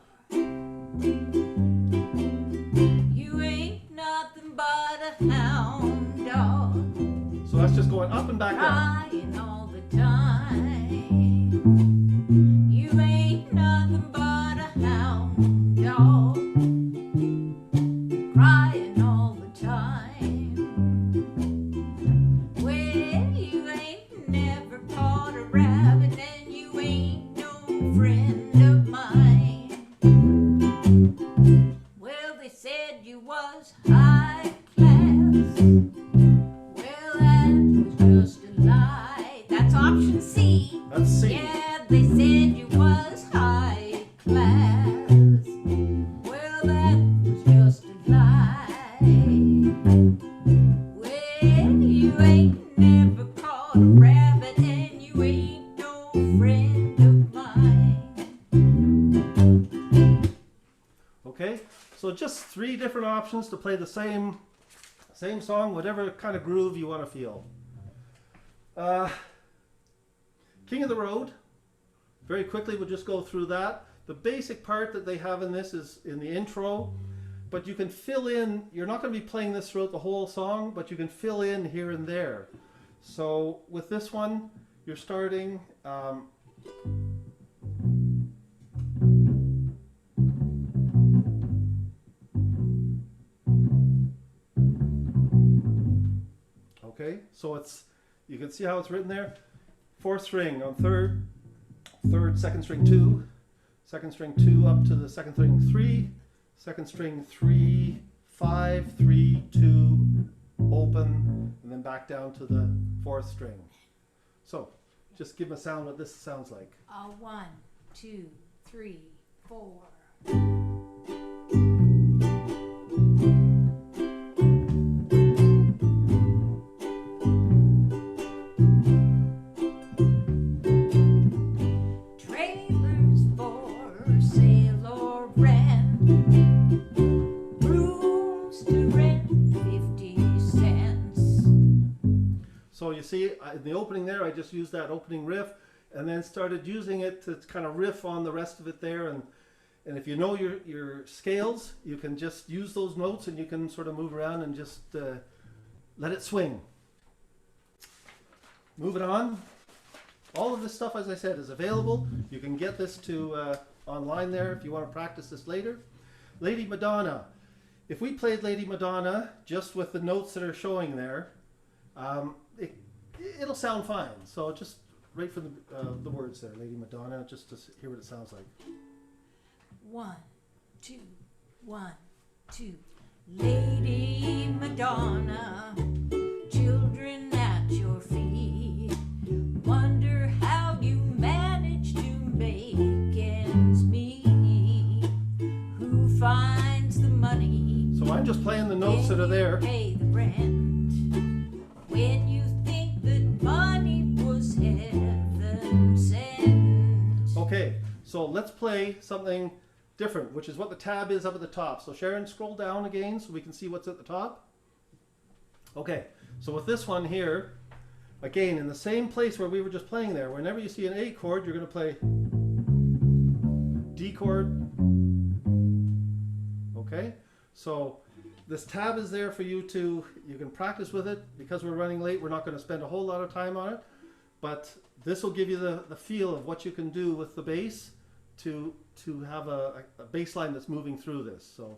You ain't nothing but a hound dog, so that's just going up and back down. crying all the time. You ain't nothing but a hound dog, crying all the time. Well, you ain't never caught a rabbit, and you ain't no friend of mine. Well, they said you was high class. Well, that was just a lie. That's option C. That's C. Yeah, they said you was high class. Well, that was just a lie. Well, you ain't never caught a rabbit, and you ain't no friend of mine. Okay, so just 3 different options to play the same song, whatever kind of groove you want to feel. King of the Road. Very quickly, we'll just go through that. The basic part that they have in this is in the intro, but you can fill in, you're not going to be playing this throughout the whole song, but you can fill in here and there. So with this one, you're starting, okay, so it's, you can see how it's written there. 4th string on 3rd, 2nd string 2, 2nd string 2 up to the 2nd string 3, 2nd string 3, 5, 3, 2, open, and then back down to the 4th string. So just give them a sound what this sounds like. 1, 2, 3, 4. So you see, in the opening there, I just used that opening riff and then started using it to kind of riff on the rest of it there. And if you know your scales, you can just use those notes and you can sort of move around and just let it swing. Moving on. All of this stuff, as I said, is available. You can get this to online there if you want to practice this later. Lady Madonna. If we played Lady Madonna just with the notes that are showing there, it'll sound fine. So just right for the words there, Lady Madonna, just to hear what it sounds like. 1, 2, 1, 2. Lady Madonna, children at your feet, wonder how you manage to make ends meet. Who finds the money? So I'm just playing the notes that are there. Pay the rent. When you think that money was heaven sent. Okay, so let's play something different, which is what the tab is up at the top. So Sharon, scroll down again so we can see what's at the top. Okay, so with this one here, again, in the same place where we were just playing there, whenever you see an A chord, you're going to play D chord. Okay, so this tab is there for you can practice with it. Because we're running late, we're not going to spend a whole lot of time on it, but this will give you the feel of what you can do with the bass to have a bass line that's moving through this. So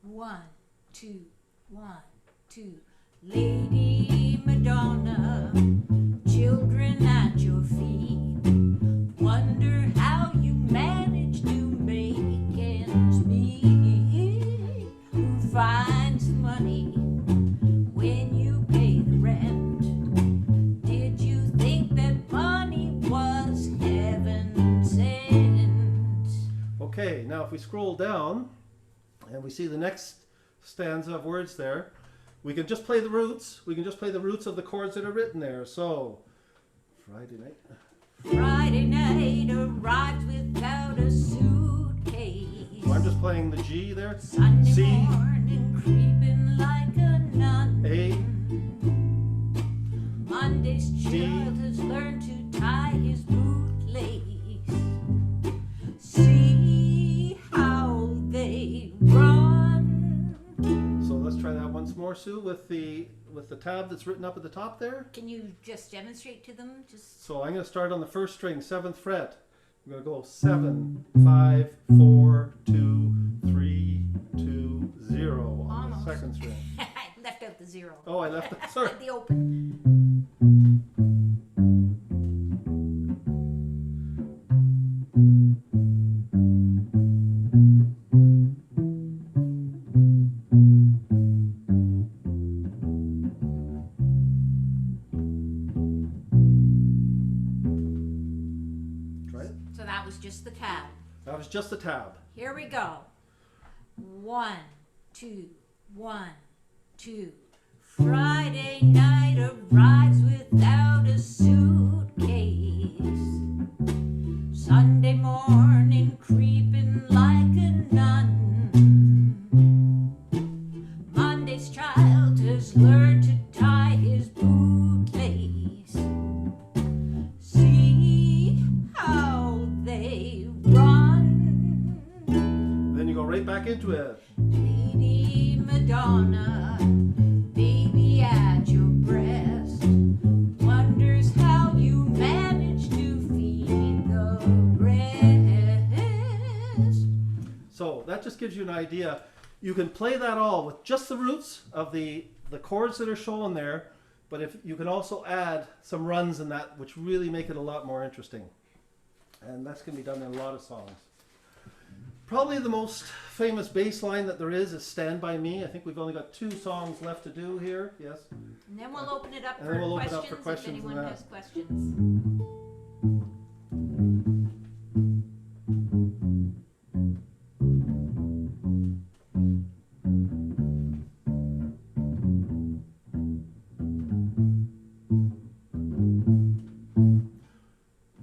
1, 2, 1, 2. Lady Madonna, children at your feet, wonder how you manage to make ends meet. Who finds the money when you pay the rent? Did you think that money was heaven sent? okay, now if we scroll down and we see the next stanza of words there, we can just play the roots. We can just play the roots of the chords that are written there. So, Friday night. Friday night arrived without a suitcase. So I'm just playing the G there. Sunday C, morning creeping like a nun. A, Monday's D. child has learned to tie his bootlace. See how they run. So let's try that once more, Sue, with the tab that's written up at the top there. Can you just demonstrate to them? Just So I'm going to start on the first string, 7th fret. I'm going to go 7, 5, 4, 2, 3, 2, 0 on Almost. the 2nd string. I left out the 0. Oh, I left it. Sorry. The open. Try it. So that was just the tab. That was just the tab. Here we go. 1, 2, 1, 2. Friday night arrives without a suitcase. Sunday morning creeping like a nun. Monday's child has learned to tie his bootlace. See how they run. Madonna, baby at your breast, wonders how you manage to feed the rest. So that just gives you an idea. You can play that all with just the roots of the chords that are shown there, but if you can also add some runs in that, which really make it a lot more interesting. And that's going to be done in a lot of songs. Probably the most famous bass line that there is Stand By Me. I think we've only got 2 songs left to do here. Yes? And then we'll open it up And for then we'll open questions, up for questions if and anyone that. has questions.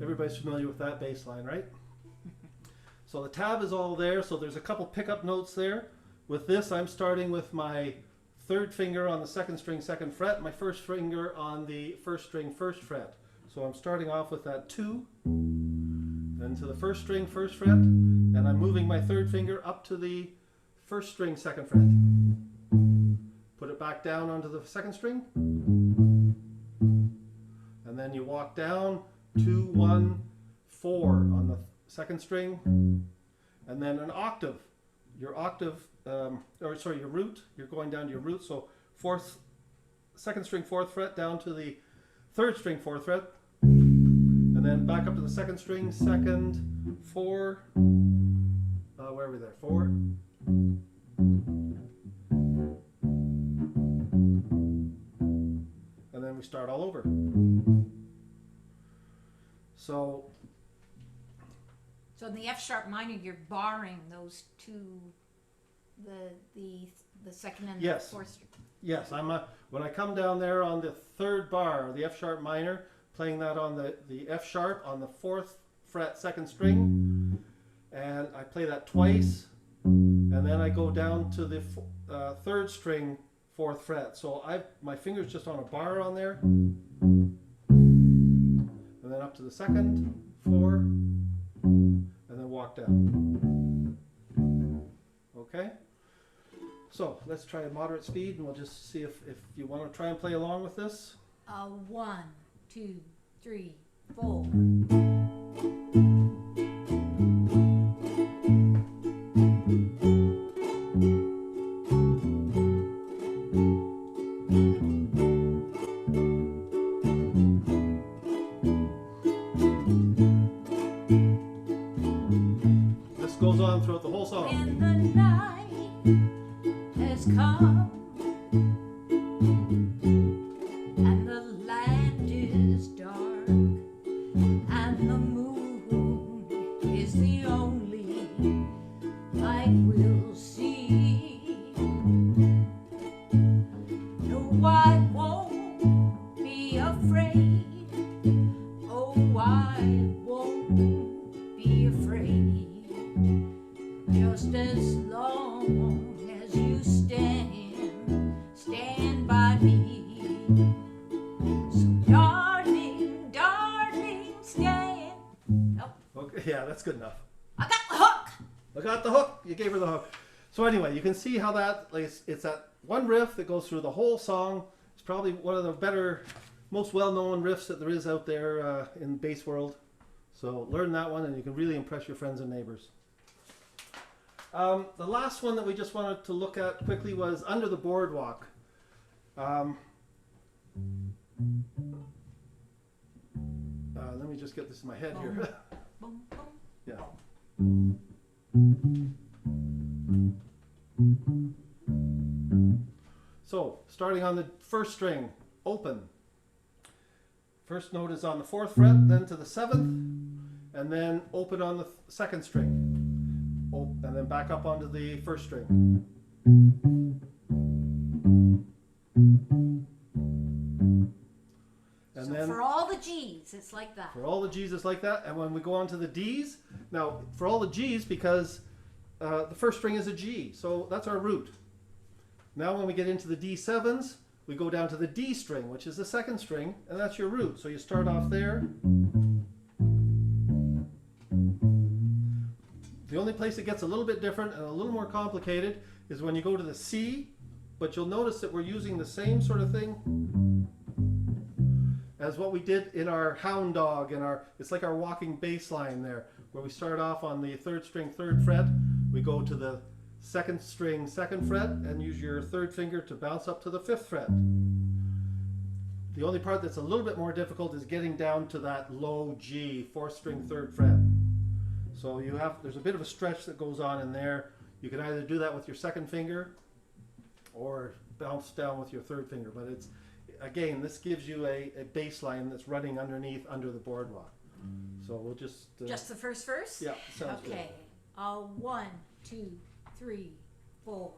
Everybody's familiar with that bass line, right? So the tab is all there, so there's a couple pickup notes there. With this, I'm starting with my 3rd finger on the 2nd string 2nd fret, my 1st finger on the 1st string 1st fret. So I'm starting off with that 2, then to the 1st string 1st fret, and I'm moving my 3rd finger up to the 1st string 2nd fret. Put it back down onto the 2nd string, and then you walk down 2, 1, 4 on the 2nd string, and then an octave. Your octave, your root. You're going down to your root. So 2nd string 4th fret down to the 3rd string 4th fret, and then back up to the 2nd string 2nd 4. Where are we there? 4. And then we start all over. So So in the F sharp minor, you're barring those 2, the 2nd and Yes. the 4th string. yes, when I come down there on the 3rd bar, the F sharp minor, playing that on the F sharp on the 4th fret 2nd string, and I play that twice, and then I go down to the 3rd string 4th fret. So my finger's just on a bar on there, and then up to the 2nd 4, and then walk down. Okay? So let's try a moderate speed, and we'll just see if you want to try and play along with this. 1, 2, 3, 4. This goes on throughout the whole song. When the night has come and the land is dark and the moon is the only light we'll see, no, I won't be afraid. Oh, I won't be afraid. Just as long as you stand by me. So darling, darling, stand. Oh, Okay, yeah, that's good enough. I got the hook. I got the hook. You gave her the hook. So anyway, you can see how that, like, it's that one riff that goes through the whole song. It's probably one of the better, most well-known riffs that there is out there in bass world. So learn that one, and you can really impress your friends and neighbors. The last one that we just wanted to look at quickly was Under the Boardwalk. Let me just get this in my head here. Boom, boom. Yeah. So, starting on the 1st string, open. First note is on the 4th fret, then to the 7th, and then open on the 2nd string. And then back up onto the 1st string. And So then for all the G's, it's like that. for all the G's, it's like that. And when we go on to the D's, now for all the G's, because the 1st string is a G, so that's our root. Now when we get into the D7s, we go down to the D string, which is the 2nd string, and that's your root. So you start off there. The only place it gets a little bit different and a little more complicated is when you go to the C but you'll notice that we're using the same sort of thing as what we did in our Hound Dog and it's like our walking bass line there, where we start off on the 3rd string 3rd fret, we go to the 2nd string 2nd fret and use your 3rd finger to bounce up to the 5th fret. The only part that's a little bit more difficult is getting down to that low G, 4th string 3rd fret. So there's a bit of a stretch that goes on in there. You can either do that with your 2nd finger or bounce down with your 3rd finger, but again, this gives you a bass line that's running underneath under the boardwalk. So we'll just the first verse? Yeah, sounds good. Okay. 1, 2, 3, 4.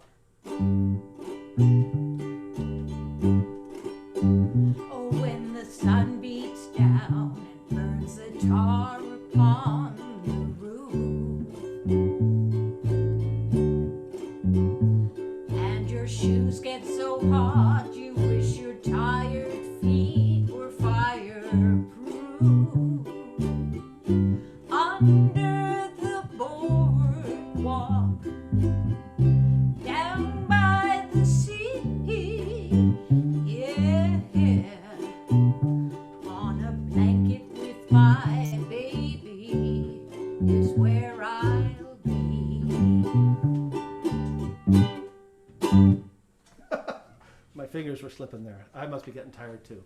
Oh, when the sun beats down and burns the tar upon the roof, and your shoes get so hot you wish your tired feet were fireproof. Under the boardwalk, down by the sea, yeah, on a blanket with my baby is where I'll be. My fingers were slipping there. I must be getting tired too.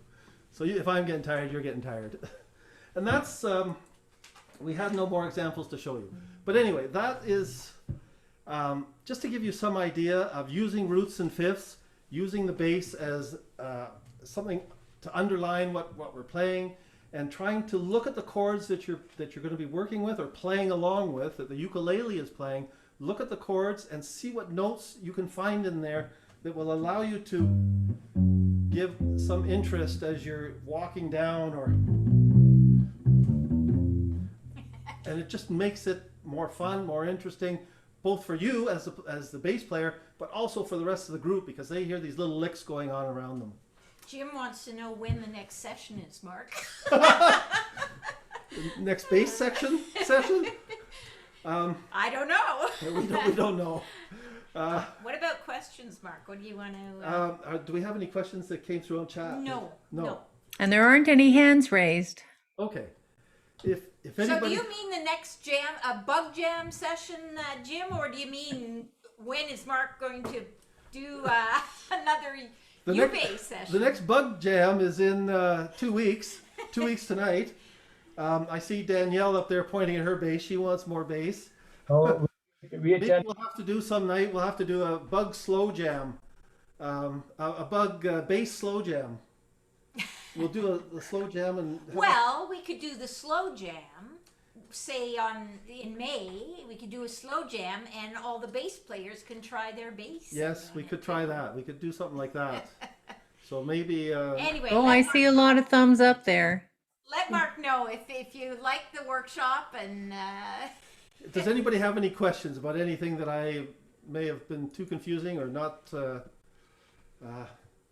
So if I'm getting tired, you're getting tired. And that's, we have no more examples to show you. But anyway, that is just to give you some idea of using roots and fifths, using the bass as something to underline what we're playing, and trying to look at the chords that you're going to be working with or playing along with, that the ukulele is playing. Look at the chords and see what notes you can find in there that will allow you to give some interest as you're walking down, and it just makes it more fun, more interesting, both for you as the bass player, but also for the rest of the group, because they hear these little licks going on around them. Jim wants to know when the next session is, Mark. Next bass session? I don't know. We don't know. What about questions, Mark? What do you want to... Do we have any questions that came through on chat? No. And there aren't any hands raised. Okay. If So anybody... do you mean the next jam, a bug jam session, Jim, or do you mean when is Mark going to do another uBass session? The next bug jam is in 2 weeks. 2 weeks tonight. I see Danielle up there pointing at her bass. She wants more bass. Oh, Maybe we'll have to do some night. We'll have to do a bug slow jam, a bug bass slow jam. We'll do a slow jam and. Well, we could do the slow jam, say in May. We could do a slow jam, and all the bass players can try their bass. Yes, we could try that. We could do something like that. So maybe. Anyway. Oh, I see a lot of thumbs up there. Let Mark know if you like the workshop and. Does anybody have any questions about anything that I may have been too confusing or not?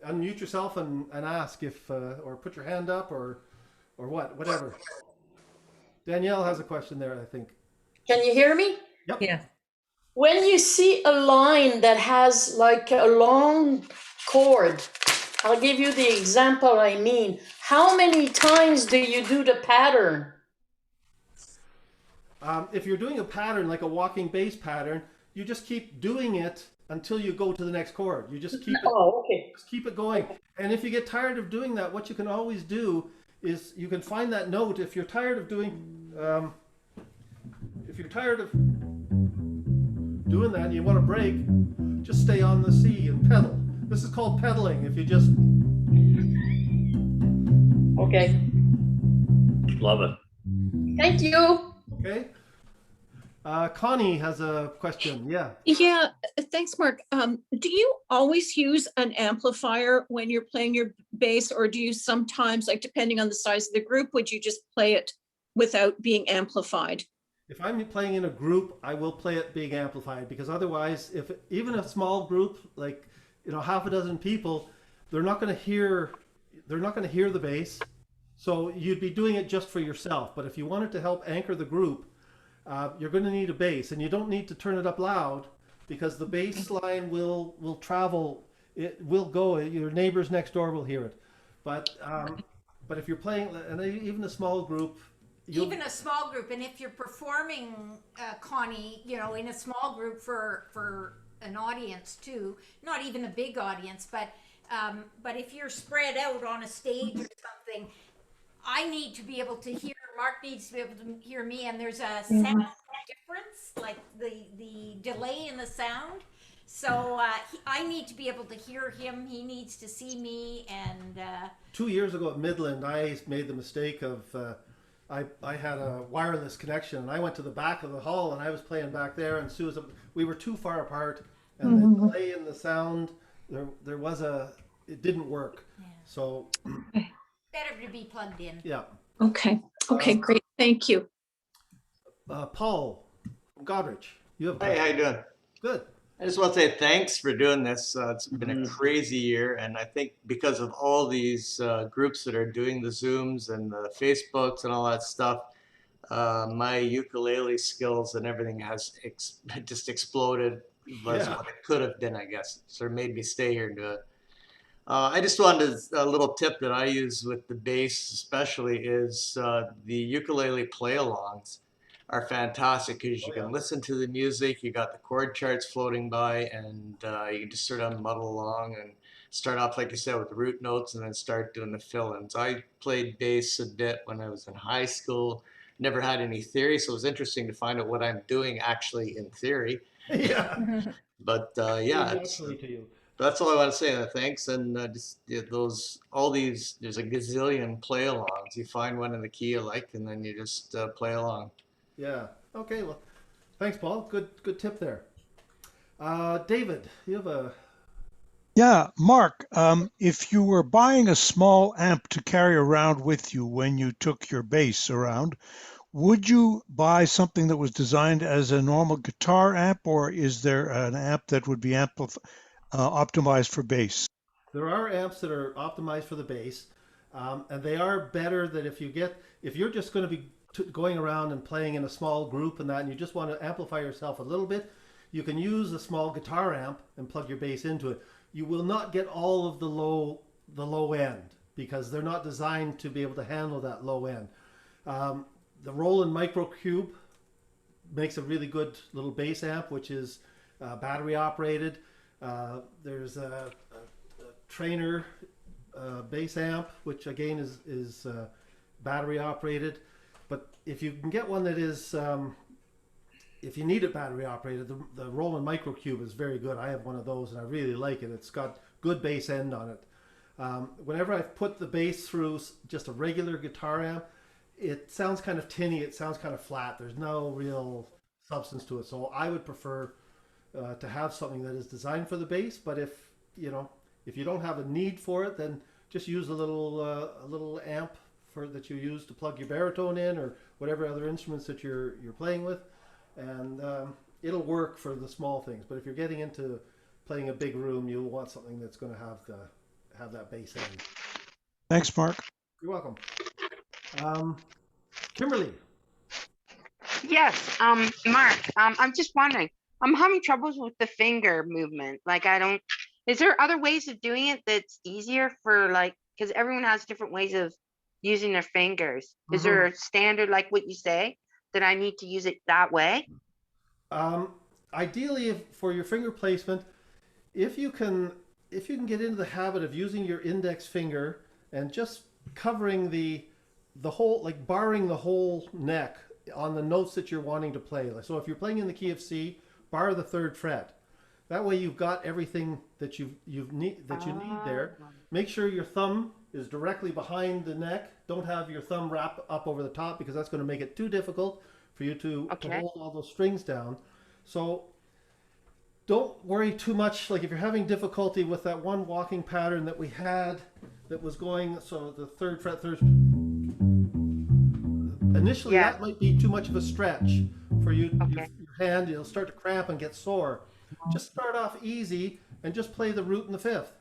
Unmute yourself and ask or put your hand up or whatever. Danielle has a question there, I think. Can you hear me? Yep. Yeah. When you see a line that has like a long chord, I'll give you the example I mean. How many times do you do the pattern? If you're doing a pattern like a walking bass pattern, you just keep doing it until you go to the next chord. You just keep keep it going. And if you get tired of doing that, what you can always do is you can find that note. If you're tired of doing that and you want to break, just stay on the C and pedal. This is called pedaling. If you just love it. Thank you. okay. Connie has a question. Yeah. Yeah, thanks, Mark. Do you always use an amplifier when you're playing your bass, or do you sometimes, like depending on the size of the group, would you just play it without being amplified? If I'm playing in a group, I will play it being amplified, because otherwise, if even a small group, like half a dozen people, they're not going to hear the bass. So you'd be doing it just for yourself. But if you wanted to help anchor the group, you're going to need a bass, and you don't need to turn it up loud, because the bass line will travel. it will go. Your neighbors next door will hear it. But if you're playing, and even a small group, Even a small group, and if you're performing, Connie, in a small group for an audience too, not even a big audience, but if you're spread out on a stage or something, I need to be able to hear. Mark needs to be able to hear me, and there's a sound difference, like the delay in the sound. So I need to be able to hear him. He needs to see me. And 2 years ago at Midland, I made the mistake of I had a wireless connection, and I went to the back of the hall, and I was playing back there, and Susan, we were too far apart, and the delay in the sound, it didn't work. Yeah. So better to be plugged in. yeah. Okay. Okay, great. Thank you. Paul from Godrich, you have. Hey, how you doing? Good. I just want to say thanks for doing this. It's been a crazy year, and I think because of all these groups that are doing the Zooms and the Facebooks and all that stuff, my ukulele skills and everything has just exploded. Was what it could have been, I guess. So it made me stay here and do it. I just wanted a little tip that I use with the bass, especially, is the ukulele play-alongs are fantastic because you can listen to the music, you got the chord charts floating by, and you can just sort of muddle along and start off, like you said, with the root notes and then start doing the fill-ins. I played bass a bit when I was in high school, never had any theory, so it was interesting to find out what I'm doing actually in theory. Yeah. But Naturally to you. that's all I want to say. Thanks, and there's a gazillion play-alongs. You find one in the key you like, and then you just play along. Yeah. Okay. Well, thanks, Paul. Good tip there. David, you have a. Yeah, Mark, if you were buying a small amp to carry around with you when you took your bass around, would you buy something that was designed as a normal guitar amp, or is there an amp that would be optimized for bass? There are amps that are optimized for the bass, and they are better that if you're just going to be going around and playing in a small group and that, and you just want to amplify yourself a little bit, you can use a small guitar amp and plug your bass into it. You will not get all of the low end because they're not designed to be able to handle that low end. The Roland Microcube makes a really good little bass amp, which is battery operated. There's a Trainer bass amp, which again is battery operated. But if you can get one that is, if you need it battery operated, the Roland Microcube is very good. I have one of those and I really like it. It's got good bass end on it. Whenever I've put the bass through just a regular guitar amp, it sounds kind of tinny. It sounds kind of flat. There's no real substance to it. So I would prefer to have something that is designed for the bass. But if you don't have a need for it, then just use a little amp that you use to plug your baritone in or whatever other instruments that you're playing with, and it'll work for the small things. But if you're getting into playing a big room, you'll want something that's going to have that bass end. Thanks, Mark. You're welcome. Kimberly. Yes, Mark, I'm just wondering, I'm having troubles with the finger movement. Like is there other ways of doing it that's easier for because everyone has different ways of using their fingers. Is there a standard, like what you say, that I need to use it that way? Ideally, for your finger placement, if you can get into the habit of using your index finger and just covering the whole, like barring the whole neck on the notes that you're wanting to play. So if you're playing in the key of C, bar the 3rd fret. That way you've got everything that you need there. Make sure your thumb is directly behind the neck. Don't have your thumb wrap up over the top because that's going to make it too difficult for you to hold all those strings down. So don't worry too much. Like if you're having difficulty with that one walking pattern that we had that was going, so the 3rd fret, initially that might be too much of a stretch for you. Your hand, you'll start to cramp and get sore. Just start off easy and just play the root in the 5th.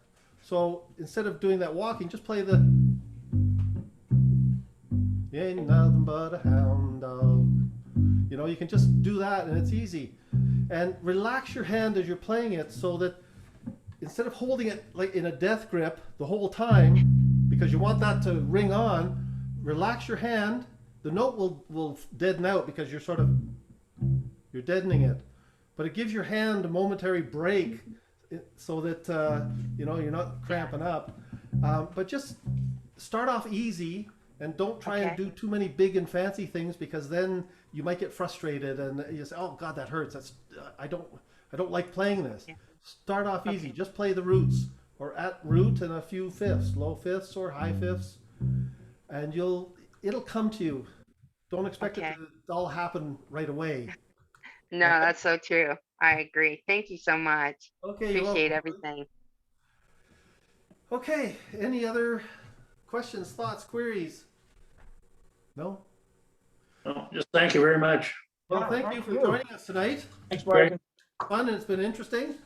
So instead of doing that walking, just play the ain't nothing but a hound dog. You can just do that and it's easy. And relax your hand as you're playing it so that instead of holding it like in a death grip the whole time, because you want that to ring on, relax your hand. The note will deaden out because you're deadening it, but it gives your hand a momentary break so that you're not cramping up. But just start off easy and don't try and do too many big and fancy things, because then you might get frustrated and you say, "Oh God, that hurts. I don't like playing this." Yeah. Start off easy. Just play the roots, or at root and a few fifths, low fifths or high fifths, and it'll come to you. Don't expect it to all happen right away. No, that's so true. I agree. Thank you so much. Okay, you're Appreciate welcome. everything. Okay, any other questions, thoughts, queries? No? No, just thank you very much. Well, thank you for joining us tonight. Thanks, Mark. Fun, and it's been interesting.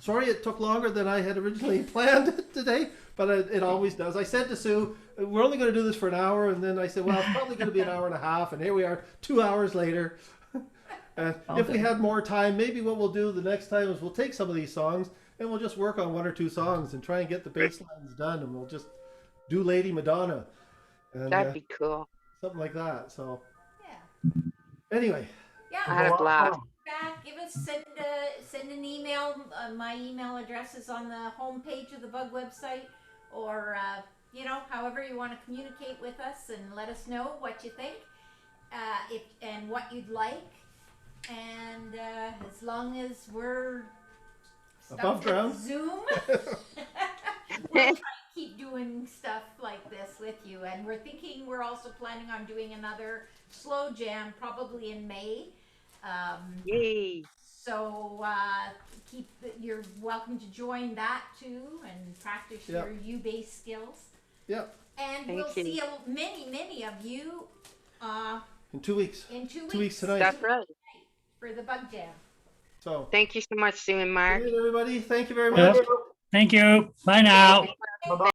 Sorry it took longer than I had originally planned today, but it always does. I said to Sue, we're only going to do this for an hour, and then I said, well, it's probably going to be an hour and a half, and here we are 2 hours later. If we had more time, maybe what we'll do the next time is we'll take some of these songs and we'll just work on 1 or 2 songs and try and get the bass lines done, and we'll just do Lady Madonna. And, That'd be cool. something like that. So Yeah. anyway, I had a blast. Back, send an email. My email address is on the homepage of the Bug website, or however you want to communicate with us and let us know what you think, and what you'd like. And as long as we're above stuck ground. with Zoom, we'll try to keep doing stuff like this with you. And we're also planning on doing another slow jam probably in May. Yay. So you're welcome to join that too and practice your uBass skills. Yep. And Thank we'll you. see many of you In 2 weeks. in 2 weeks. 2 weeks tonight. That's right. For the Bug Jam. So Thank you so much, Sue and Mark. good night, everybody. Thank you very much. Thank you. Bye now. Bye-bye.